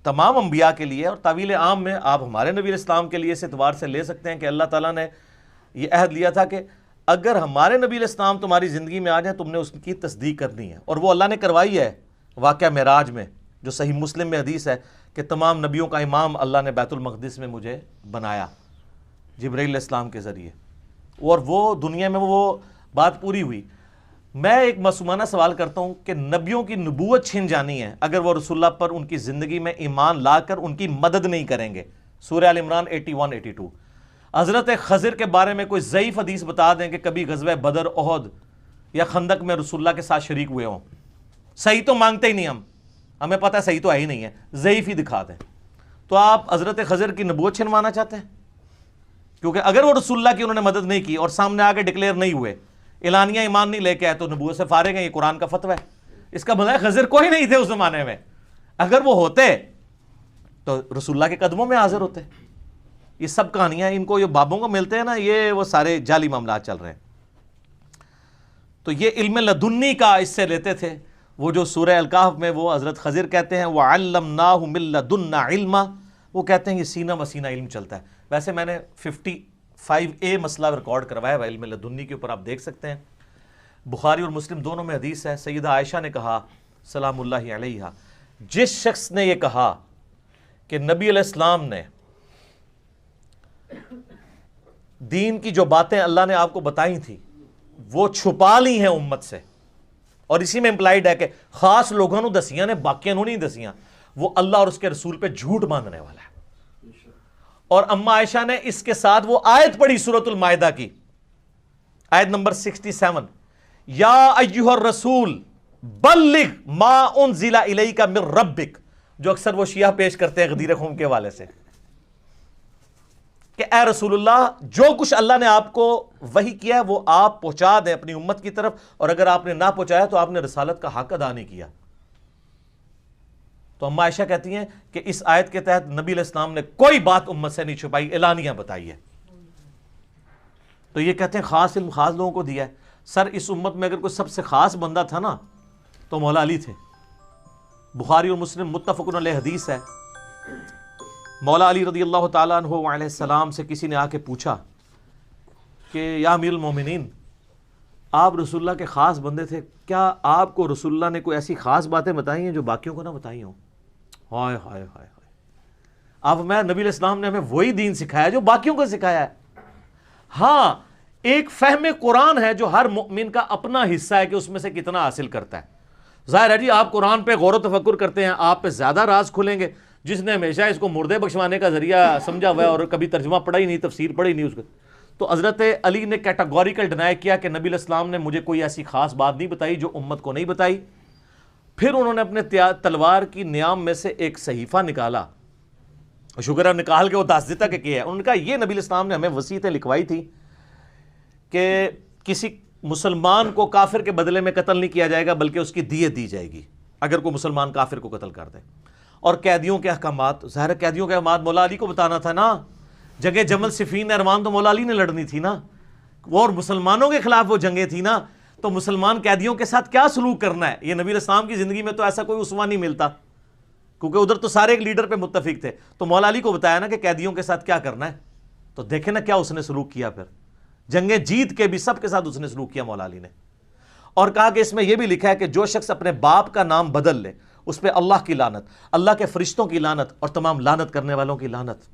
تمام انبیاء کے لیے, اور تعویل عام میں آپ ہمارے نبی علیہ السلام کے لیے اس اعتبار سے لے سکتے ہیں کہ اللہ تعالیٰ نے یہ عہد لیا تھا کہ اگر ہمارے نبی علیہ السلام تمہاری زندگی میں آ جائیں تم نے اس کی تصدیق کرنی ہے. اور وہ اللہ نے کروائی ہے. واقعہ معراج میں جو صحیح مسلم میں حدیث ہے کہ تمام نبیوں کا امام اللہ نے بیت المقدس میں مجھے بنایا جبرائیل علیہ السلام کے ذریعے, اور وہ دنیا میں وہ بات پوری ہوئی. میں ایک معصومانہ سوال کرتا ہوں کہ نبیوں کی نبوت چھن جانی ہے اگر وہ رسول اللہ پر ان کی زندگی میں ایمان لا کر ان کی مدد نہیں کریں گے. سورہ آل عمران 81-82. حضرت خضر کے بارے میں کوئی ضعیف حدیث بتا دیں کہ کبھی غزوہ بدر, احد یا خندق میں رسول اللہ کے ساتھ شریک ہوئے ہوں. صحیح تو مانگتے ہی نہیں, ہمیں پتہ ہے صحیح تو ہے ہی نہیں ہے, ضعیف ہی دکھا دیں. تو آپ حضرت خضر کی نبوت چھنوانا چاہتے ہیں؟ کیونکہ اگر وہ رسول اللہ کی انہوں نے مدد نہیں کی اور سامنے آ کے ڈکلیئر نہیں ہوئے, اعلانیہ ایمان نہیں لے کے آئے, تو نبوت سے فارغ ہیں, یہ قرآن کا فتویٰ ہے. اس کا مطلب خضر کوئی نہیں تھے اس زمانے میں. اگر وہ ہوتے تو رسول اللہ کے قدموں میں حاضر ہوتے. یہ سب کہانیاں ان کو یہ بابوں کو ملتے ہیں نا, یہ وہ سارے جعلی معاملات چل رہے ہیں. تو یہ علم لدنی کا اس سے لیتے تھے. وہ جو سورہ الکہف میں وہ حضرت خضر کہتے ہیں وَعَلَّمْنَاهُ مِن لَدُنَّا عِلْمًا, وہ کہتے ہیں یہ سینہ مسینہ علم چلتا ہے. ویسے میں نے 55A مسئلہ ریکارڈ کروایا ہے علم لدنی کے اوپر, آپ دیکھ سکتے ہیں. بخاری اور مسلم دونوں میں حدیث ہے. سیدہ عائشہ نے کہا سلام اللہ علیہا, جس شخص نے یہ کہا کہ نبی علیہ السلام نے دین کی جو باتیں اللہ نے آپ کو بتائی تھی وہ چھپا لی ہیں امت سے، اور اسی میں امپلائیڈ ہے کہ خاص لوگوں نے دسیاں نے، باقیاں نے نہیں دسیاں، وہ اللہ اور اس کے رسول پہ جھوٹ باندھنے والا ہے۔ اور اما عائشہ نے اس کے ساتھ وہ آیت پڑھی سورۃ المائدہ کی، آیت نمبر 67، یا ایھا الرسول بلغ ما انزل الیک من ربک، جو اکثر وہ شیعہ پیش کرتے ہیں غدیر خم کے حوالے سے، کہ اے رسول اللہ جو کچھ اللہ نے آپ کو وحی کیا ہے وہ آپ پہنچا دیں اپنی امت کی طرف، اور اگر آپ نے نہ پہنچایا تو آپ نے رسالت کا حق ادا نہیں کیا۔ تو اما عائشہ کہتی ہیں کہ اس آیت کے تحت نبی علیہ السلام نے کوئی بات امت سے نہیں چھپائی، اعلانیہ بتائی ہے۔ تو یہ کہتے ہیں خاص علم خاص لوگوں کو دیا ہے۔ سر اس امت میں اگر کوئی سب سے خاص بندہ تھا نا تو مولا علی تھے۔ بخاری اور مسلم متفق علیہ حدیث ہے، مولا علی رضی اللہ تعالیٰ عنہ علیہ السلام سے کسی نے آ کے پوچھا کہ یا امیر المومنین، آپ رسول اللہ کے خاص بندے تھے، کیا آپ کو رسول اللہ نے کوئی ایسی خاص باتیں بتائی ہیں جو باقیوں کو نہ بتائی ہوں؟ ہائے ہائے ہائے ہائے، اب میں نبی علیہ السلام نے ہمیں وہی دین سکھایا جو باقیوں کو سکھایا ہے۔ ہاں ایک فہم قرآن ہے جو ہر مؤمن کا اپنا حصہ ہے کہ اس میں سے کتنا حاصل کرتا ہے۔ ظاہر ہے جی آپ قرآن پہ غور و تفکر کرتے ہیں، آپ پہ زیادہ راز کھلیں گے۔ جس نے ہمیشہ اس کو مردے بخشوانے کا ذریعہ سمجھا ہوا ہے اور کبھی ترجمہ پڑھا ہی نہیں، تفسیر پڑھی نہیں اس کو، تو حضرت علی نے کیٹاگوریکل ڈینائی کیا کہ نبی علیہ السلام نے مجھے کوئی ایسی خاص بات نہیں بتائی جو امت کو نہیں بتائی۔ پھر انہوں نے اپنے تلوار کی نیام میں سے ایک صحیفہ نکالا، شکر ہے نکال کے وہ دس دیتا کہ کیا ہے۔ انہوں نے کہا یہ نبی علیہ السلام نے ہمیں وصیتیں لکھوائی تھی کہ کسی مسلمان کو کافر کے بدلے میں قتل نہیں کیا جائے گا بلکہ اس کی دیت دی جائے گی اگر کوئی مسلمان کافر کو قتل کر دے۔ اور قیدیوں کے احکامات، ظاہر قیدیوں کے احکامات مولا علی کو بتانا تھا نا، جنگ جمل صفین ارمان تو مولا علی نے لڑنی تھی نا، وہ اور مسلمانوں کے خلاف وہ جنگیں تھی نا، تو مسلمان قیدیوں کے ساتھ کیا سلوک کرنا ہے، یہ نبی علیہ السلام کی زندگی میں تو ایسا کوئی اسوہ نہیں ملتا، کیونکہ ادھر تو سارے ایک لیڈر پہ متفق تھے، تو مولا علی کو بتایا نا کہ قیدیوں کے ساتھ کیا کرنا ہے۔ تو دیکھیں نا کیا اس نے سلوک کیا، پھر جنگیں جیت کے بھی سب کے ساتھ اس نے سلوک کیا مولا علی نے، اور کہا کہ اس میں یہ بھی لکھا ہے کہ جو شخص اپنے باپ کا نام بدل لے اس پہ اللہ کی لعنت، اللہ کے فرشتوں کی لعنت اور تمام لعنت کرنے والوں کی لعنت،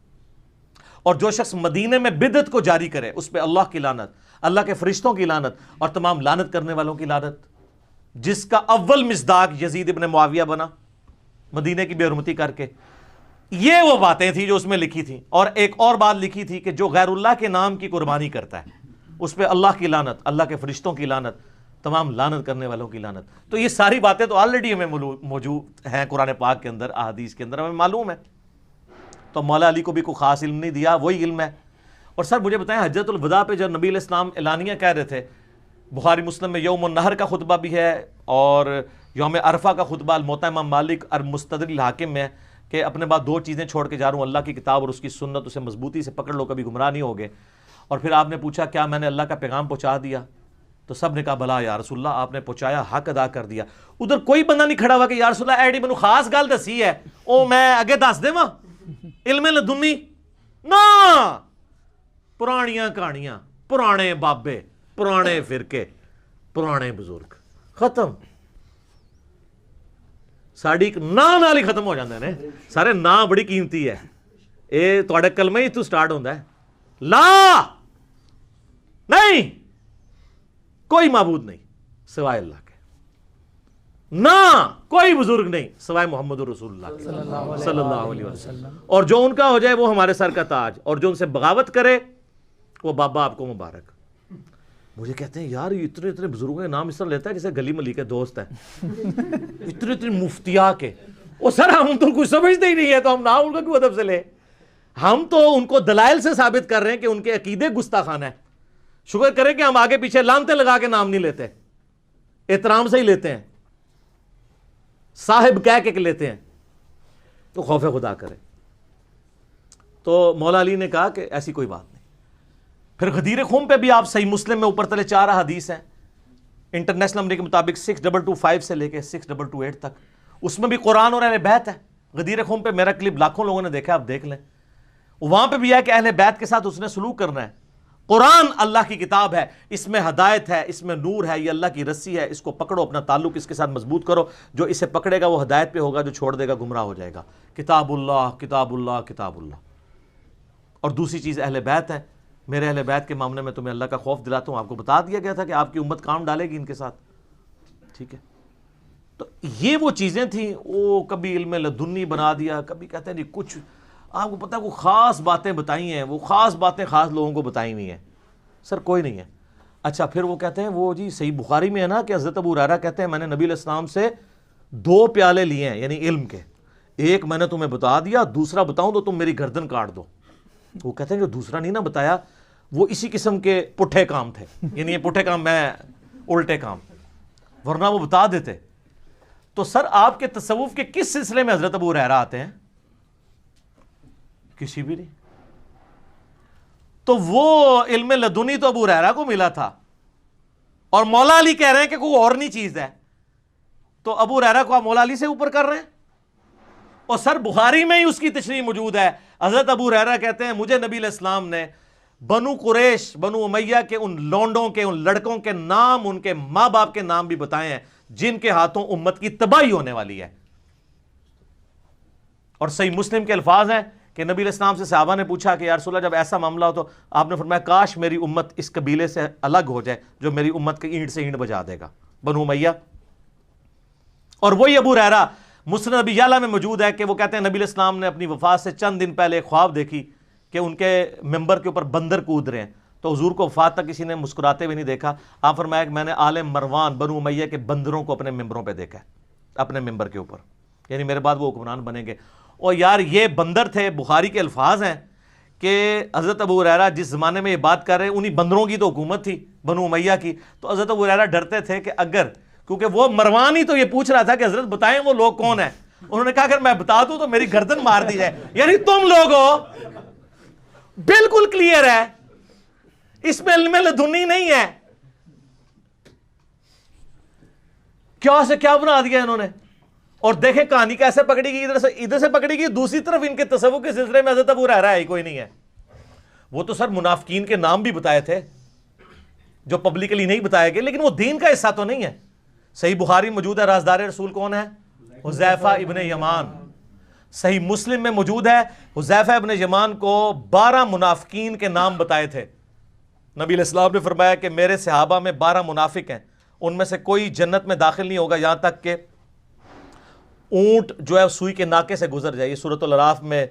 اور جو شخص مدینے میں بدعت کو جاری کرے اس پہ اللہ کی لعنت، اللہ کے فرشتوں کی لعنت اور تمام لعنت کرنے والوں کی لعنت۔ جس کا اول مصداق یزید ابن معاویہ بنا مدینے کی بے حرمتی کر کے، یہ وہ باتیں تھیں جو اس میں لکھی تھیں۔ اور ایک اور بات لکھی تھی کہ جو غیر اللہ کے نام کی قربانی کرتا ہے اس پہ اللہ کی لعنت، اللہ کے فرشتوں کی لعنت، تمام لعنت کرنے والوں کی لعنت۔ تو یہ ساری باتیں تو آلریڈی ہمیں موجود ہیں قرآن پاک کے اندر، احادیث کے اندر، ہمیں معلوم ہے۔ تو مولا علی کو بھی کوئی خاص علم نہیں دیا، وہی علم ہے۔ اور سر مجھے بتائیں حجۃ الوداع پہ جب نبی علیہ السلام اعلانیہ کہہ رہے تھے، بخاری مسلم میں یوم النحر کا خطبہ بھی ہے اور یوم عرفہ کا خطبہ الموطا امام مالک اور مستدرک الحاکم میں، کہ اپنے بعد دو چیزیں چھوڑ کے جا رہا ہوں، اللہ کی کتاب اور اس کی سنت، اسے مضبوطی سے پکڑ لو کبھی گمراہ نہیں ہوگے۔ اور پھر آپ نے پوچھا کیا میں نے اللہ کا پیغام پہنچا دیا؟ تو سب نے کہا بلا یا رسول اللہ، آپ نے پہنچایا، حق ادا کر دیا۔ ادھر کوئی بندہ نہیں کھڑا ہوا کہ یا رسول اللہ ایڈی مینوں خاص گل دسی ہے او میں اگے دس دیواں علم لدنی نا، پرانیاں کہانیاں، پرانے بابے، پرانے فرقے، پرانے بزرگ، ختم۔ ساڈی ناں نال ہی ختم ہو جاندے نے سارے۔ ناں بڑی قیمتی ہے، اے تہاڈا کلمہ ہی تو سٹارٹ ہوندا ہے، لا نہیں کوئی معبود نہیں سوائے اللہ کے، نہ کوئی بزرگ نہیں سوائے محمد رسول اللہ صلی اللہ علیہ وسلم، اور جو ان کا ہو جائے وہ ہمارے سر کا تاج، اور جو ان سے بغاوت کرے وہ بابا آپ کو مبارک۔ مجھے کہتے ہیں یار اتنے اتنے بزرگوں کے نام اس طرح لیتا ہے جیسے گلی ملی کے دوست ہیں، اتنے اتنے مفتیا کے، وہ سر ہم تو کچھ سمجھتے ہی نہیں ہے تو ہم نام ان کا کیوں ادب سے لے؟ ہم تو ان کو دلائل سے ثابت کر رہے ہیں کہ ان کے عقیدے گستاخانہ ہے۔ شکر کریں کہ ہم آگے پیچھے لانتے لگا کے نام نہیں لیتے، احترام سے ہی لیتے ہیں، صاحب کہہ کے لیتے ہیں، تو خوف خدا کرے۔ تو مولا علی نے کہا کہ ایسی کوئی بات نہیں۔ پھر غدیر خم پہ بھی آپ صحیح مسلم میں اوپر تلے 4 حدیث ہیں، انٹرنیشنل نمبر کے مطابق 6225 سے لے کے 6228 تک، اس میں بھی قرآن اور اہل بیت ہے۔ غدیر خم پہ میرا کلپ لاکھوں لوگوں نے دیکھا، آپ دیکھ لیں، وہاں پہ بھی ہے کہ اہل بیت کے ساتھ اس نے سلوک کرنا ہے، قرآن اللہ کی کتاب ہے، اس میں ہدایت ہے، اس میں نور ہے، یہ اللہ کی رسی ہے، اس کو پکڑو، اپنا تعلق اس کے ساتھ مضبوط کرو، جو اسے پکڑے گا وہ ہدایت پہ ہوگا، جو چھوڑ دے گا گمراہ ہو جائے گا۔ کتاب اللہ کتاب اللہ کتاب اللہ۔ اور دوسری چیز اہل بیت ہے۔ میرے اہل بیت کے معاملے میں تمہیں اللہ کا خوف دلاتا ہوں، آپ کو بتا دیا گیا تھا کہ آپ کی امت کام ڈالے گی ان کے ساتھ، ٹھیک ہے؟ تو یہ وہ چیزیں تھیں، وہ کبھی علم لدنی بنا دیا، کبھی کہتے ہیں جی کچھ آپ کو پتہ ہے، وہ خاص باتیں بتائی ہیں، وہ خاص باتیں خاص لوگوں کو بتائی ہوئی ہیں۔ سر کوئی نہیں ہے۔ اچھا پھر وہ کہتے ہیں وہ جی صحیح بخاری میں ہے نا کہ حضرت ابو ہریرہ کہتے ہیں میں نے نبی علیہ السلام سے 2 پیالے لیے ہیں، یعنی علم کے، ایک میں نے تمہیں بتا دیا، دوسرا بتاؤں تو تم میری گردن کاٹ دو۔ وہ کہتے ہیں جو دوسرا نہیں نہ بتایا وہ اسی قسم کے پٹھے کام تھے، یعنی یہ پٹھے کام، میں الٹے کام، ورنہ وہ بتا دیتے۔ تو سر آپ کے تصوف کے کس سلسلے میں حضرت ابو ہریرہ آتے ہیں؟ کسی بھی نہیں۔ تو وہ علم لدنی تو ابو ہریرہ کو ملا تھا، اور مولا علی کہہ رہے ہیں کہ کوئی اور نہیں چیز ہے، تو ابو ہریرہ کو آپ مولا علی سے اوپر کر رہے ہیں؟ اور سر بخاری میں ہی اس کی تشریح موجود ہے۔ حضرت ابو ہریرہ کہتے ہیں مجھے نبی علیہ السلام نے بنو قریش، بنو امیہ کے ان لونڈوں کے، ان لڑکوں کے نام، ان کے ماں باپ کے نام بھی بتائے ہیں جن کے ہاتھوں امت کی تباہی ہونے والی ہے۔ اور صحیح مسلم کے الفاظ ہیں کہ نبی علیہ السلام سے صحابہ نے پوچھا کہ یا رسول اللہ جب ایسا معاملہ ہو تو آپ نے فرمایا کاش میری امت اس قبیلے سے الگ ہو جائے جو میری امت کی اینٹ سے اینٹ بجا دے گا، بنو امیہ۔ اور وہی ابو ہریرہ مسند ابی یعلا میں موجود ہے کہ وہ کہتے ہیں نبی علیہ السلام نے اپنی وفات سے چند دن پہلے خواب دیکھی کہ ان کے ممبر کے اوپر بندر کود رہے ہیں، تو حضور کو وفات تک کسی نے مسکراتے ہوئے نہیں دیکھا۔ آپ فرمایا کہ میں نے آل مروان بنو امیہ کے بندروں کو اپنے ممبروں پہ دیکھا ہے، اپنے ممبر کے اوپر، یعنی میرے بعد وہ حکمران بنیں گے۔ اور یار یہ بندر تھے، بخاری کے الفاظ ہیں کہ حضرت ابو ہریرہ جس زمانے میں یہ بات کر رہے ہیں انہی بندروں کی تو حکومت تھی، بنو امیہ کی۔ تو حضرت ابو ہریرہ ڈرتے تھے کہ اگر، کیونکہ وہ مروان ہی تو یہ پوچھ رہا تھا کہ حضرت بتائیں وہ لوگ کون ہیں، انہوں نے کہا اگر میں بتا دوں تو میری گردن مار دی جائے، یعنی تم لوگ ہو۔ بالکل کلیئر ہے، اس میں علم لدنی نہیں ہے۔ کیا سے کیا بنا دیا انہوں نے۔ اور دیکھیں کہانی کیسے پکڑی گئی، ادھر سے پکڑی گئی، دوسری طرف ان کے تصوف کے سلسلے میں حضرت ابو ہریرہ ہی کوئی نہیں ہے۔ وہ تو سر منافقین کے نام بھی بتائے تھے جو پبلکلی نہیں بتائے گئے، لیکن وہ دین کا حصہ تو نہیں ہے۔ صحیح بخاری موجود ہے رازدار رسول کون ہے؟ حذیفہ ابن یمان۔ صحیح مسلم میں موجود ہے حذیفہ ابن یمان کو 12 منافقین کے نام بتائے تھے۔ نبی علیہ السلام نے فرمایا کہ میرے صحابہ میں 12 منافق ہیں، ان میں سے کوئی جنت میں داخل نہیں ہوگا یہاں تک کہ اونٹ جو ہے سوئی کے ناکے سے گزر جائے۔ یہ سورۃ الاعراف میں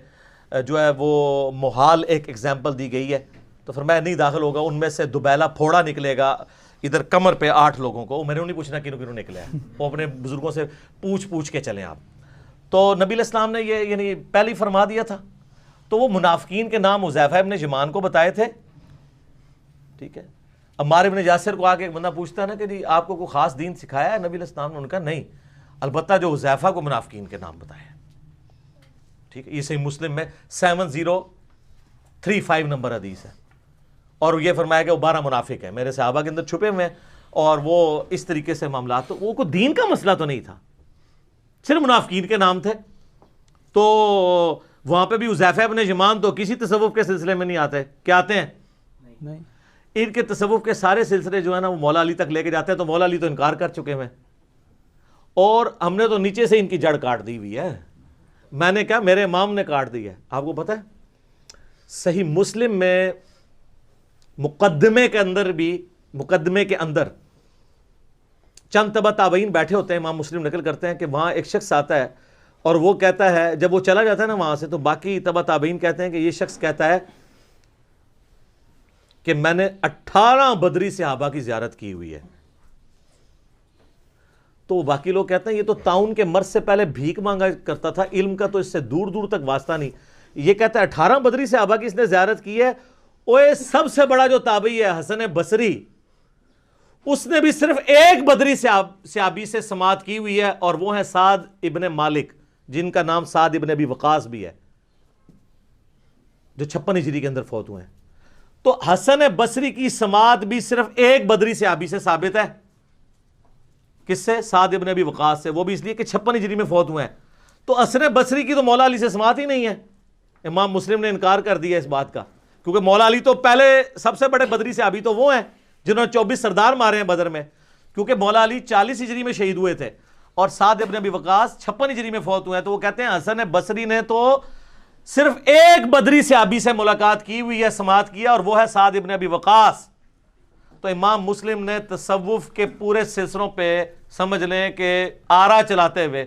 جو ہے وہ محال ایک ایگزامپل دی گئی ہے، تو فرمایا نہیں داخل ہوگا، ان میں سے دبیلا پھوڑا نکلے گا ادھر کمر پہ 8 لوگوں کو۔ میں نے نہیں پوچھنا کنوں کنوں نکلے ہیں، وہ اپنے بزرگوں سے پوچھ کے چلیں آپ۔ تو نبی علیہ السلام نے یہ یعنی پہلے ہی فرما دیا تھا۔ تو وہ منافقین کے نام حذیفہ ابن یمان کو بتائے تھے، ٹھیک ہے۔ عمار ابن یاسر کو آگے ایک بندہ پوچھتا ہے نا کہ جی آپ کو کوئی خاص دین سکھایا ہے نبی علیہ السلام نے؟ ان کا نہیں، البتہ جو حذیفہ کو منافقین کے نام بتائے، ٹھیک ہے۔ یہ صحیح مسلم میں 7035 نمبر حدیث ہے۔ اور یہ فرمایا کہ وہ 12 منافق ہیں میرے صحابہ کے اندر چھپے ہوئے ہیں، اور وہ اس طریقے سے معاملات، تو وہ کوئی دین کا مسئلہ تو نہیں تھا، صرف منافقین کے نام تھے۔ تو وہاں پہ بھی حذیفہ ابن یمان تو کسی تصوف کے سلسلے میں نہیں آتے، کیا آتے ہیں؟ نہیں۔ ان کے تصوف کے سارے سلسلے جو ہے نا وہ مولا علی تک لے کے جاتے ہیں، تو مولا علی تو انکار کر چکے ہیں، اور ہم نے تو نیچے سے ان کی جڑ کاٹ دی ہوئی ہے۔ میں نے کہا میرے امام نے کاٹ دی ہے۔ آپ کو پتہ ہے صحیح مسلم میں مقدمے کے اندر چند تبع تابعین بیٹھے ہوتے ہیں، امام مسلم نقل کرتے ہیں کہ وہاں ایک شخص آتا ہے اور وہ کہتا ہے، جب وہ چلا جاتا ہے نا وہاں سے، تو باقی تبع تابعین کہتے ہیں کہ یہ شخص کہتا ہے کہ میں نے 18 بدری صحابہ کی زیارت کی ہوئی ہے۔ تو باقی لوگ کہتے ہیں یہ تو طاعون کے مرض سے پہلے بھیک مانگا کرتا تھا، علم کا تو اس سے دور دور تک واسطہ نہیں۔ یہ کہتا ہے 18 بدری صحابہ کی اس نے زیارت کی ہے۔ اوے سب سے بڑا جو تابعی ہے حسن بصری، اس نے بھی صرف ایک بدری صحابی سے سماعت کی ہوئی ہے، اور وہ ہے سعد ابن مالک، جن کا نام سعد ابن ابی وقاص بھی ہے، جو 56 ہجری کے اندر فوت ہوئے ہیں۔ تو حسن بصری کی سماعت بھی صرف ایک بدری صحابی سے ثابت ہے، کس سے؟ سعد ابن ابی وقاص سے، وہ بھی اس لیے کہ 56 ہجری میں فوت ہوئے ہیں۔ تو حسن بصری کی تو مولا علی سے سماعت ہی نہیں ہے۔ امام مسلم نے انکار کر دیا اس بات کا کیونکہ مولا علی تو پہلے سب سے بڑے بدری صحابی تو وہ ہیں جنہوں نے 24 سردار مارے ہیں بدر میں، کیونکہ مولا علی 40 ہجری میں شہید ہوئے تھے اور سعد ابن ابی وقاص 56 ہجری میں فوت ہوئے ہیں. تو وہ کہتے ہیں حسن بصری نے تو صرف ایک بدری صحابی سے ملاقات کی ہوئی ہے، سماعت کیا، اور وہ ہے سعد ابن ابی وقاص. تو امام مسلم نے تصوف کے پورے سلسلوں پہ سمجھ لیں کہ آرا چلاتے ہوئے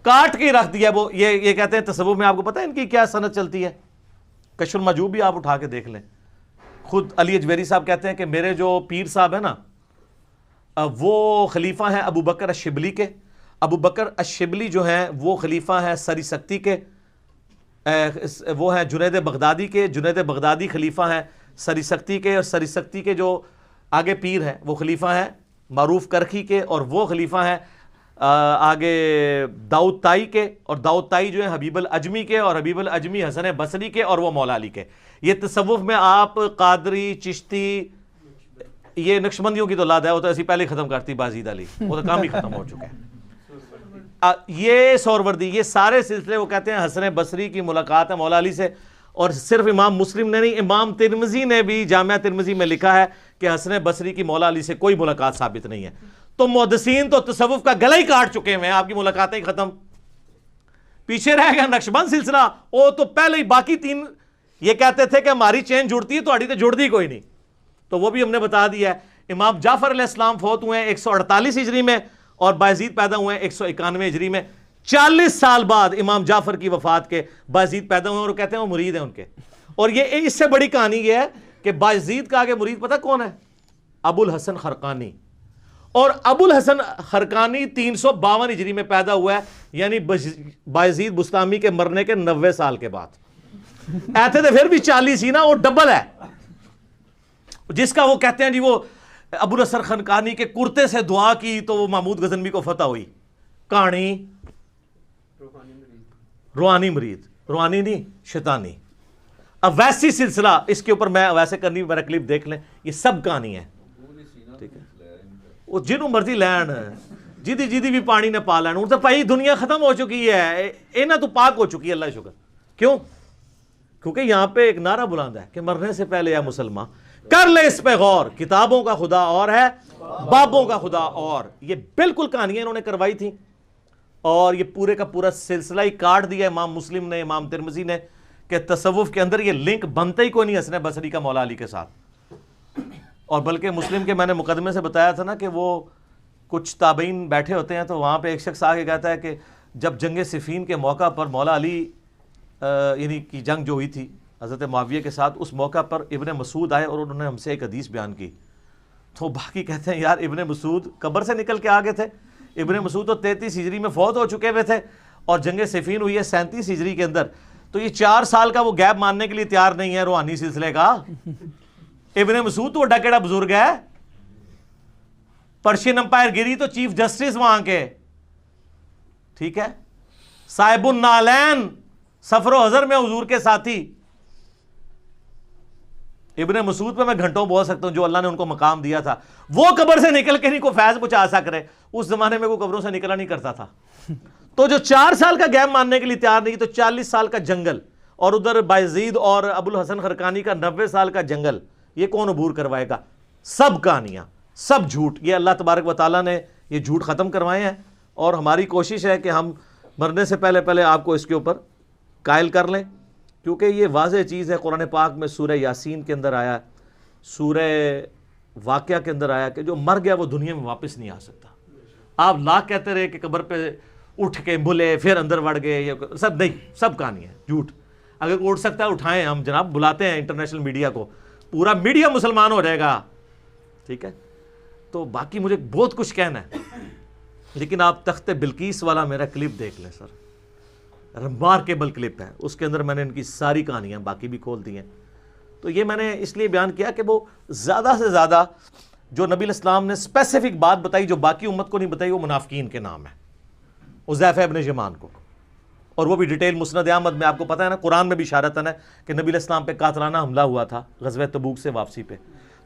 کاٹ کے رکھ دیا. وہ یہ کہتے ہیں تصوف میں آپ کو پتہ ہے ان کی کیا سند چلتی ہے؟ کشف المحجوب بھی آپ اٹھا کے دیکھ لیں. خود علی اجویری صاحب کہتے ہیں کہ میرے جو پیر صاحب ہیں نا وہ خلیفہ ہیں ابو بکر الشبلی کے. ابو بکر الشبلی جو ہیں وہ خلیفہ ہیں سری سکتی کے، وہ ہیں جنید بغدادی کے. جنید بغدادی خلیفہ ہیں سری سکتی کے، اور سری سکتی کے جو آگے پیر ہیں وہ خلیفہ ہیں معروف کرخی کے، اور وہ خلیفہ ہیں آگے داؤد تائی کے، اور داؤد تائی جو ہیں حبیب العجمی کے، اور حبیب العجمی حسن بصری کے، اور وہ مولا علی کے. یہ تصوف میں آپ قادری، چشتی، یہ نقشبندیوں کی تو لاد ہے، وہ تو ایسی پہلے ختم کرتی بازید علی، وہ تو کام ہی ختم ہو چکا ہے. یہ سوروردی، یہ سارے سلسلے وہ کہتے ہیں حسن بصری کی ملاقات ہے مولا علی سے. اور صرف امام مسلم نے نہیں، امام ترمذی نے بھی جامعہ ترمذی میں لکھا ہے کہ حسن بصری کی مولا علی سے کوئی ملاقات ثابت نہیں ہے. تو محدثین تو تصوف کا گلا ہی کاٹ چکے ہیں، آپ کی ملاقاتیں ہی ختم. پیچھے رہ گیا نقشبند سلسلہ، وہ تو پہلے ہی باقی تین یہ کہتے تھے کہ ہماری چین جڑتی ہے تو ہماری تو جڑتی کوئی نہیں. تو وہ بھی ہم نے بتا دیا ہے. امام جعفر علیہ السلام فوت ہوئے ہیں 148 ہجری میں، اور بایزید پیدا ہوئے ہیں 191 ہجری میں. 40 سال بعد امام جعفر کی وفات کے بایزید پیدا ہوئے ہیں، اور وہ کہتے ہیں وہ مرید ہیں ان کے. اور یہ اس سے بڑی کہانی یہ ہے کہ بایزید کا آگے مرید پتہ کون ہے؟ ابو الحسن خرقانی. اور ابو الحسن خرقانی 352 ہجری میں پیدا ہوا ہے، یعنی بایزید بستامی کے مرنے کے 90 سال کے بعد. ایسے تو پھر بھی 40 ہی نا، وہ ڈبل ہے. جس کا وہ کہتے ہیں جی وہ ابو الحسن خرقانی کے کرتے سے دعا کی تو وہ محمود غزنوی کو فتح ہوئی. کہانی روحانی مرید، روحانی نہیں شیطانی. اب ویسی سلسلہ اس کے اوپر میں ویسے کرنی، میرا کلپ دیکھ لیں، یہ سب کہانی ہے. ٹھیک ہے، وہ جنہوں مرضی لین جیدی جیدی بھی پانی نے پا لین. تو بھائی دنیا ختم ہو چکی ہے، اینا تو پاک ہو چکی ہے، اللہ شکر. کیوں؟ کیونکہ یہاں پہ ایک نعرہ بلند ہے کہ مرنے سے پہلے یا مسلمان کر لے اس پہ غور، کتابوں کا خدا اور ہے، بابوں کا خدا اور. یہ بالکل کہانیاں انہوں نے کروائی تھیں، اور یہ پورے کا پورا سلسلہ ہی کاٹ دیا امام مسلم نے، امام ترمذی نے، کہ تصوف کے اندر یہ لنک بنتا ہی کوئی نہیں حسن بصری کا مولا علی کے ساتھ. اور بلکہ مسلم کے میں نے مقدمے سے بتایا تھا نا کہ وہ کچھ تابعین بیٹھے ہوتے ہیں، تو وہاں پہ ایک شخص آگے کہتا ہے کہ جب جنگ صفین کے موقع پر مولا علی یعنی کی جنگ جو ہوئی تھی حضرت معاویہ کے ساتھ، اس موقع پر ابن مسعود آئے اور انہوں نے ہم سے ایک حدیث بیان کی. تو باقی کہتے ہیں یار ابن مسعود قبر سے نکل کے آگے تھے. ابن مسعود تو 33 ہجری میں فوت ہو چکے ہوئے تھے، اور جنگ صفین ہوئی ہے 37 ہجری کے اندر. تو یہ 4 سال کا وہ گیپ ماننے کے لیے تیار نہیں ہے روحانی سلسلے کا. ابن مسعود تو اڈا کیڑا بزرگ ہے، پرشین امپائر گری تو چیف جسٹس وہاں کے. ٹھیک ہے، صاحب النالین، سفر و حضر میں حضور کے ساتھی. ابن مسعود پہ میں گھنٹوں بول سکتا ہوں، جو اللہ نے ان کو مقام دیا تھا. وہ قبر سے نکل کے نہیں کوئی فیض پہنچا سک رہے، اس زمانے میں کوئی قبروں سے نکلا نہیں کرتا تھا. تو جو 4 سال کا گیپ ماننے کے لیے تیار نہیں، تو 40 سال کا جنگل، اور ادھر بایزید اور ابو الحسن خرقانی کا 90 سال کا جنگل، یہ کون عبور کروائے گا؟ سب کہانیاں، سب جھوٹ. یہ اللہ تبارک و تعالیٰ نے یہ جھوٹ ختم کروائے ہیں، اور ہماری کوشش ہے کہ ہم مرنے سے پہلے آپ کو اس کے اوپر قائل کر لیں، کیونکہ یہ واضح چیز ہے. قرآن پاک میں سورہ یاسین کے اندر آیا، سورہ واقعہ کے اندر آیا کہ جو مر گیا وہ دنیا میں واپس نہیں آ سکتا. آپ لاکھ کہتے رہے کہ قبر پہ اٹھ کے بھولے پھر اندر بڑھ گئے، یہ سب نہیں، سب کہانی ہے جھوٹ. اگر اٹھ سکتا ہے اٹھائیں، ہم جناب بلاتے ہیں انٹرنیشنل میڈیا کو، پورا میڈیا مسلمان ہو جائے گا. ٹھیک ہے، تو باقی مجھے بہت کچھ کہنا ہے، لیکن آپ تخت بلقیس والا میرا کلپ دیکھ لیں سر، ریمارکیبل کلپ ہے. اس کے اندر میں نے ان کی ساری کہانیاں باقی بھی کھول دی ہیں. تو یہ میں نے اس لیے بیان کیا کہ وہ زیادہ سے زیادہ جو نبی الاسلام نے اسپیسیفک بات بتائی جو باقی امت کو نہیں بتائی، وہ منافقین کے نام ہے، حذیفہ ابن یمان کو. اور وہ بھی ڈیٹیل مسند احمد میں، آپ کو پتہ ہے نا قرآن میں بھی اشارتاً ہے کہ نبی علیہ السلام پہ قاتلانہ حملہ ہوا تھا غزوہ تبوک سے واپسی پہ.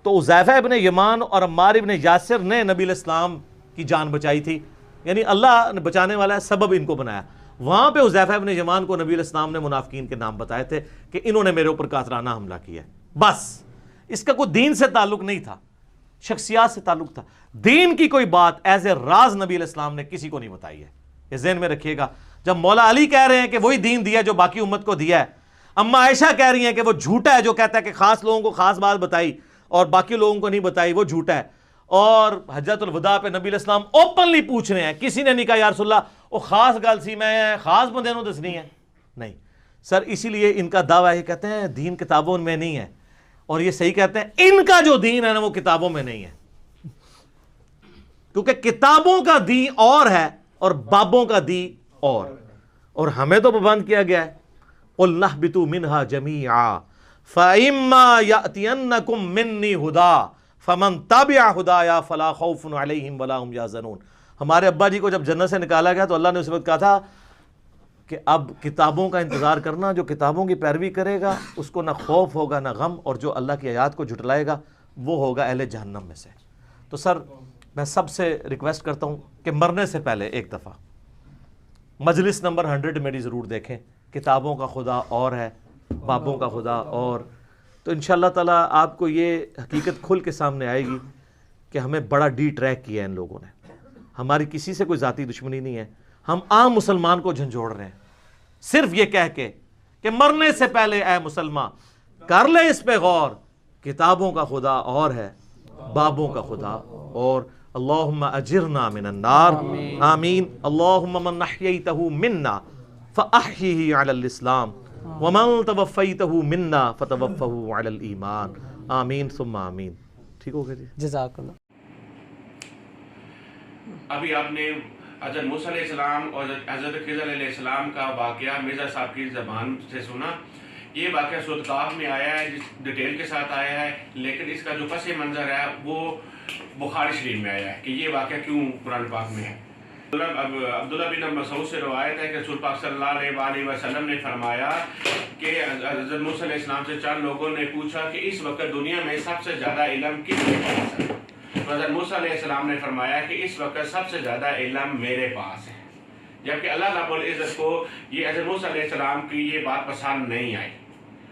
تو حذیفہ ابن یمان اور عمار ابن یاسر نے نبی علیہ السلام کی جان بچائی تھی، یعنی اللہ نے بچانے والا ہے، سبب ان کو بنایا. وہاں پہ حذیفہ ابن یمان کو نبی علیہ السلام نے منافقین کے نام بتائے تھے کہ انہوں نے میرے اوپر قاطرانہ حملہ کیا ہے. بس اس کا کوئی دین سے تعلق نہیں تھا, شخصیات سے تعلق تھا. دین کی کوئی بات ایز اے راز نبی علیہ السلام نے کسی کو نہیں بتائی ہے, یہ ذہن میں رکھیے گا. جب مولا علی کہہ رہے ہیں کہ وہی دین دیا جو باقی امت کو دیا ہے, اما عائشہ کہہ رہی ہیں کہ وہ جھوٹا ہے جو کہتا ہے کہ خاص لوگوں کو خاص بات بتائی اور باقی لوگوں کو نہیں بتائی, وہ جھوٹا ہے. اور حجۃ الوداع پہ نبی علیہ السلام اوپنلی پوچھ رہے ہیں, کسی نے نہیں کہا یا رسول اللہ وہ خاص گل سی میں خاص بندے نوں دسنی ہے, نہیں سر. اسی لیے ان کا دعویٰ یہ کہتے ہیں دین کتابوں میں نہیں ہے, اور یہ صحیح کہتے ہیں ان کا جو دین ہے نا وہ کتابوں میں نہیں ہے, کیونکہ کتابوں کا دین اور ہے اور بابوں کا دین اور ہمیں تو پابند کیا گیا ہے قُلْ نَحْبِطُوا مِنْهَا جَمِيعًا فَإِمَّا يَأْتِيَنَّكُم مِّنِّي هُدًى فَمَن تَبِعَ هُدَايَا فَلَا خَوْفٌ عَلَيْهِمْ وَلَا هُمْ يَحْزَنُونَ. ہمارے ابا جی کو جب جنت سے نکالا گیا تو اللہ نے اس وقت کہا تھا کہ اب کتابوں کا انتظار کرنا, جو کتابوں کی پیروی کرے گا اس کو نہ خوف ہوگا نہ غم, اور جو اللہ کی آیات کو جھٹلائے گا وہ ہوگا اہل جہنم میں سے. تو سر میں سب سے ریکویسٹ کرتا ہوں کہ مرنے سے پہلے ایک دفعہ مجلس نمبر 100 میری ضرور دیکھیں. کتابوں کا خدا اور ہے, بابوں کا خدا اور. تو انشاءاللہ تعالیٰ آپ کو یہ حقیقت کھل کے سامنے آئے گی کہ ہمیں بڑا ڈی ٹریک کیا ہے ان لوگوں نے. ہماری کسی سے کوئی ذاتی دشمنی نہیں ہے, ہم عام مسلمان کو جھنجھوڑ رہے ہیں صرف یہ کہہ کے کہ مرنے سے پہلے اے مسلمان کر لے اس پہ غور, کتابوں کا خدا اور ہے, بابوں کا خدا اور. اللہم اجرنا من النار آمین. اللہم من احییتہ منا فاحیہ علی الاسلام ومن توفیتہ منا فتوفہ علی الایمان آمین ثم آمین. ٹھیک ہو گیا جی, جزاک اللہ. ابھی آپ نے حضرت موسیٰ علیہ السلام اور حضرت خضر علیہ السلام کا واقعہ مرزا صاحب کی زبان سے سنا. یہ واقعہ سورۃ کہف میں آیا ہے, جس ڈیٹیل کے ساتھ آیا ہے, لیکن اس کا جو پس منظر ہے وہ بخاری شریف میں آیا ہے کہ یہ واقعہ کیوں قرآن پاک میں ہے. عبداللہ بن مسعود سے روایت ہے کہ رسول پاک صلی اللہ علیہ وسلم نے فرمایا کہ حضرت موسیٰ علیہ السلام سے 4 لوگوں نے پوچھا کہ اس وقت دنیا میں سب سے زیادہ علم کس کے پاس ہے. حضرت موسیٰ علیہ السلام نے فرمایا کہ اس وقت سب سے زیادہ علم میرے پاس ہے. جبکہ اللہ رب العزت کو یہ حضرت موسیٰ علیہ السلام کی یہ بات پسند نہیں آئی.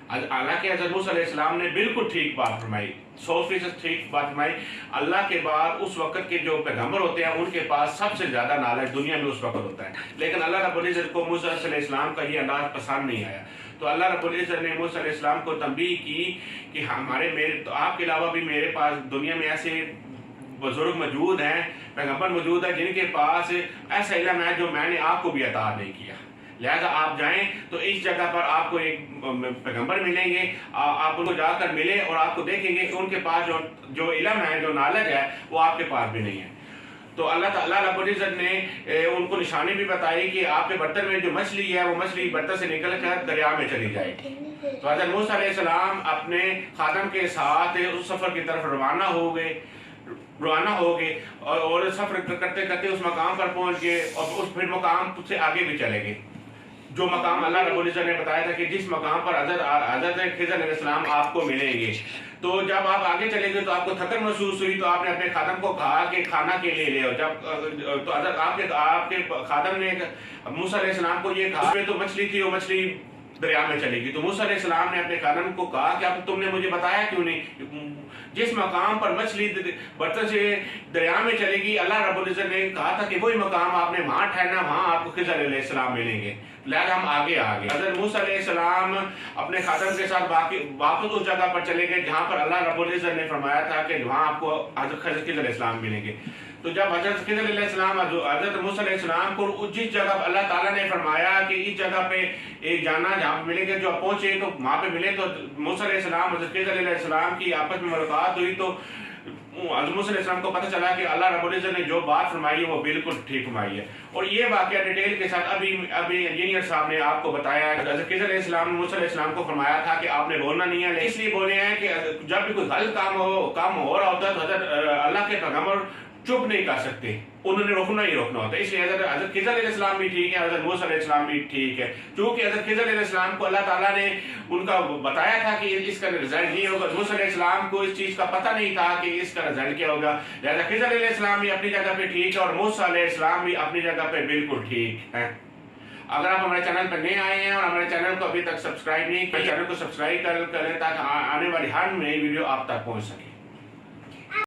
حالانکہ حضرت موسیٰ علیہ السلام نے بالکل ٹھیک بات فرمائی, 100% ٹھیک بات فرمائی. اللہ کے بعد اس وقت کے جو پیغمبر ہوتے ہیں ان کے پاس سب سے زیادہ نالج دنیا میں اس وقت ہوتا ہے, لیکن اللہ رب العزت کو موسیٰ علیہ السلام کا یہ انداز پسند نہیں آیا. تو اللہ رب العزت نے موسیٰ علیہ السلام کو تنبیہ کی کہ آپ کے علاوہ بھی میرے پاس دنیا میں ایسے بزرگ موجود ہیں, پیغمبر موجود ہیں جن کے پاس ایسا علم ہے جو میں نے آپ کو بھی عطا نہیں کیا. لہذا آپ جائیں تو اس جگہ پر آپ کو ایک پیغمبر ملیں گے, آپ ان کو جا کر ملیں اور آپ کو دیکھیں گے کہ ان کے پاس جو علم ہے, جو نالج ہے, وہ آپ کے پاس بھی نہیں ہے. تو اللہ تعالیٰ رب العزت نے ان کو نشانی بھی بتائی کہ آپ کے برتن میں جو مچھلی ہے وہ مچھلی برتن سے نکل کر دریا میں چلی جائے گی. تو حضرت موسیٰ علیہ السلام اپنے خادم کے ساتھ اس سفر کی طرف روانہ ہو گئے اور سفر کرتے کرتے اس مقام پر پہنچ گئے اور اس پھر مقام سے آگے بھی چلے گئے جو مقام اللہ رب العزت نے بتایا تھا کہ جس مقام پر حضرت خضر علیہ السلام آپ کو ملیں گے. تو جب آپ آگے چلے گئے تو آپ کو تھکن محسوس ہوئی, تو آپ نے اپنے خادم کو کہا کہ کھانا کے لیے لے آؤ. تو حضرت آپ کے خادم نے موسیٰ علیہ السلام کو یہ کہا, تو مچھلی تھی وہ مچھلی دریا میں چلے گی. تو موسیٰ علیہ السلام نے اپنے خادم کو کہا کہ اب تم نے مجھے بتایا کیوں نہیں, جس مقام پر مچھلی برتن سے دریا میں چلے گی اللہ رب العزت نے کہا تھا کہ وہی مقام آپ نے وہاں ٹھہرنا, وہاں آپ کو خضر علیہ السلام ملیں گے. لہذا ہم آگے حضرت موسیٰ علیہ السلام اپنے خادم کے ساتھ واپس اس جگہ پر چلے گئے جہاں پر اللہ رب العزت نے فرمایا تھا کہ وہاں آپ کو حضرت خضر علیہ السلام ملیں گے. تو جب حضرت خضر علیہ السلام حضرت موسیٰ علیہ السلام کو جس جگہ اللہ تعالیٰ نے فرمایا کہ اس جگہ پہ ایک جانا جہاں پہ ملیں گے, جو پہنچے تو وہاں پہ ملے, تو موسیٰ علیہ السلام حضرت خضر علیہ السلام کی آپس میں ملاقات ہوئی. تو حضرت موسیٰ علیہ السلام کو پتہ چلا کہ اللہ رب العزت نے جو بات فرمائی ہے وہ بالکل ٹھیک فرمائی ہے. اور یہ واقعہ ڈیٹیل کے ساتھ ابھی انجینئر صاحب نے آپ کو بتایا کہ حضرت خضر علیہ السلام نے موسیٰ علیہ السلام کو فرمایا تھا کہ آپ نے بولنا نہیں ہے, اس لیے بولے ہیں کہ جب بھی کوئی غلط کام ہو رہا ہوتا ہے تو حضرت اللہ کے پیغمبر چپ نہیں کر سکتے, انہوں نے روکنا ہی روکنا ہوتا ہے. اس لیے حضرت خضر علیہ السلام بھی ٹھیک ہے, حضرت موسیٰ علیہ السلام بھی ٹھیک ہے, چونکہ حضرت خضر علیہ السلام کو اللہ تعالیٰ نے ان کا بتایا تھا کہ اس کا رزلٹ یہ ہوگا. موسیٰ علیہ السلام کو اس چیز کا پتہ نہیں تھا کہ اس کا رزلٹ کیا ہوگا. لہذا خضر علیہ السلام بھی اپنی جگہ پہ ٹھیک ہے اور موسیٰ علیہ السلام بھی اپنی جگہ پہ بالکل ٹھیک ہے. اگر آپ ہمارے چینل پر نئے آئے ہیں اور ہمارے چینل کو ابھی تک سبسکرائب نہیں کیا، چینل کو سبسکرائب کر لیں تاکہ آنے والی ہر نئی ویڈیو آپ تک پہنچ سکے.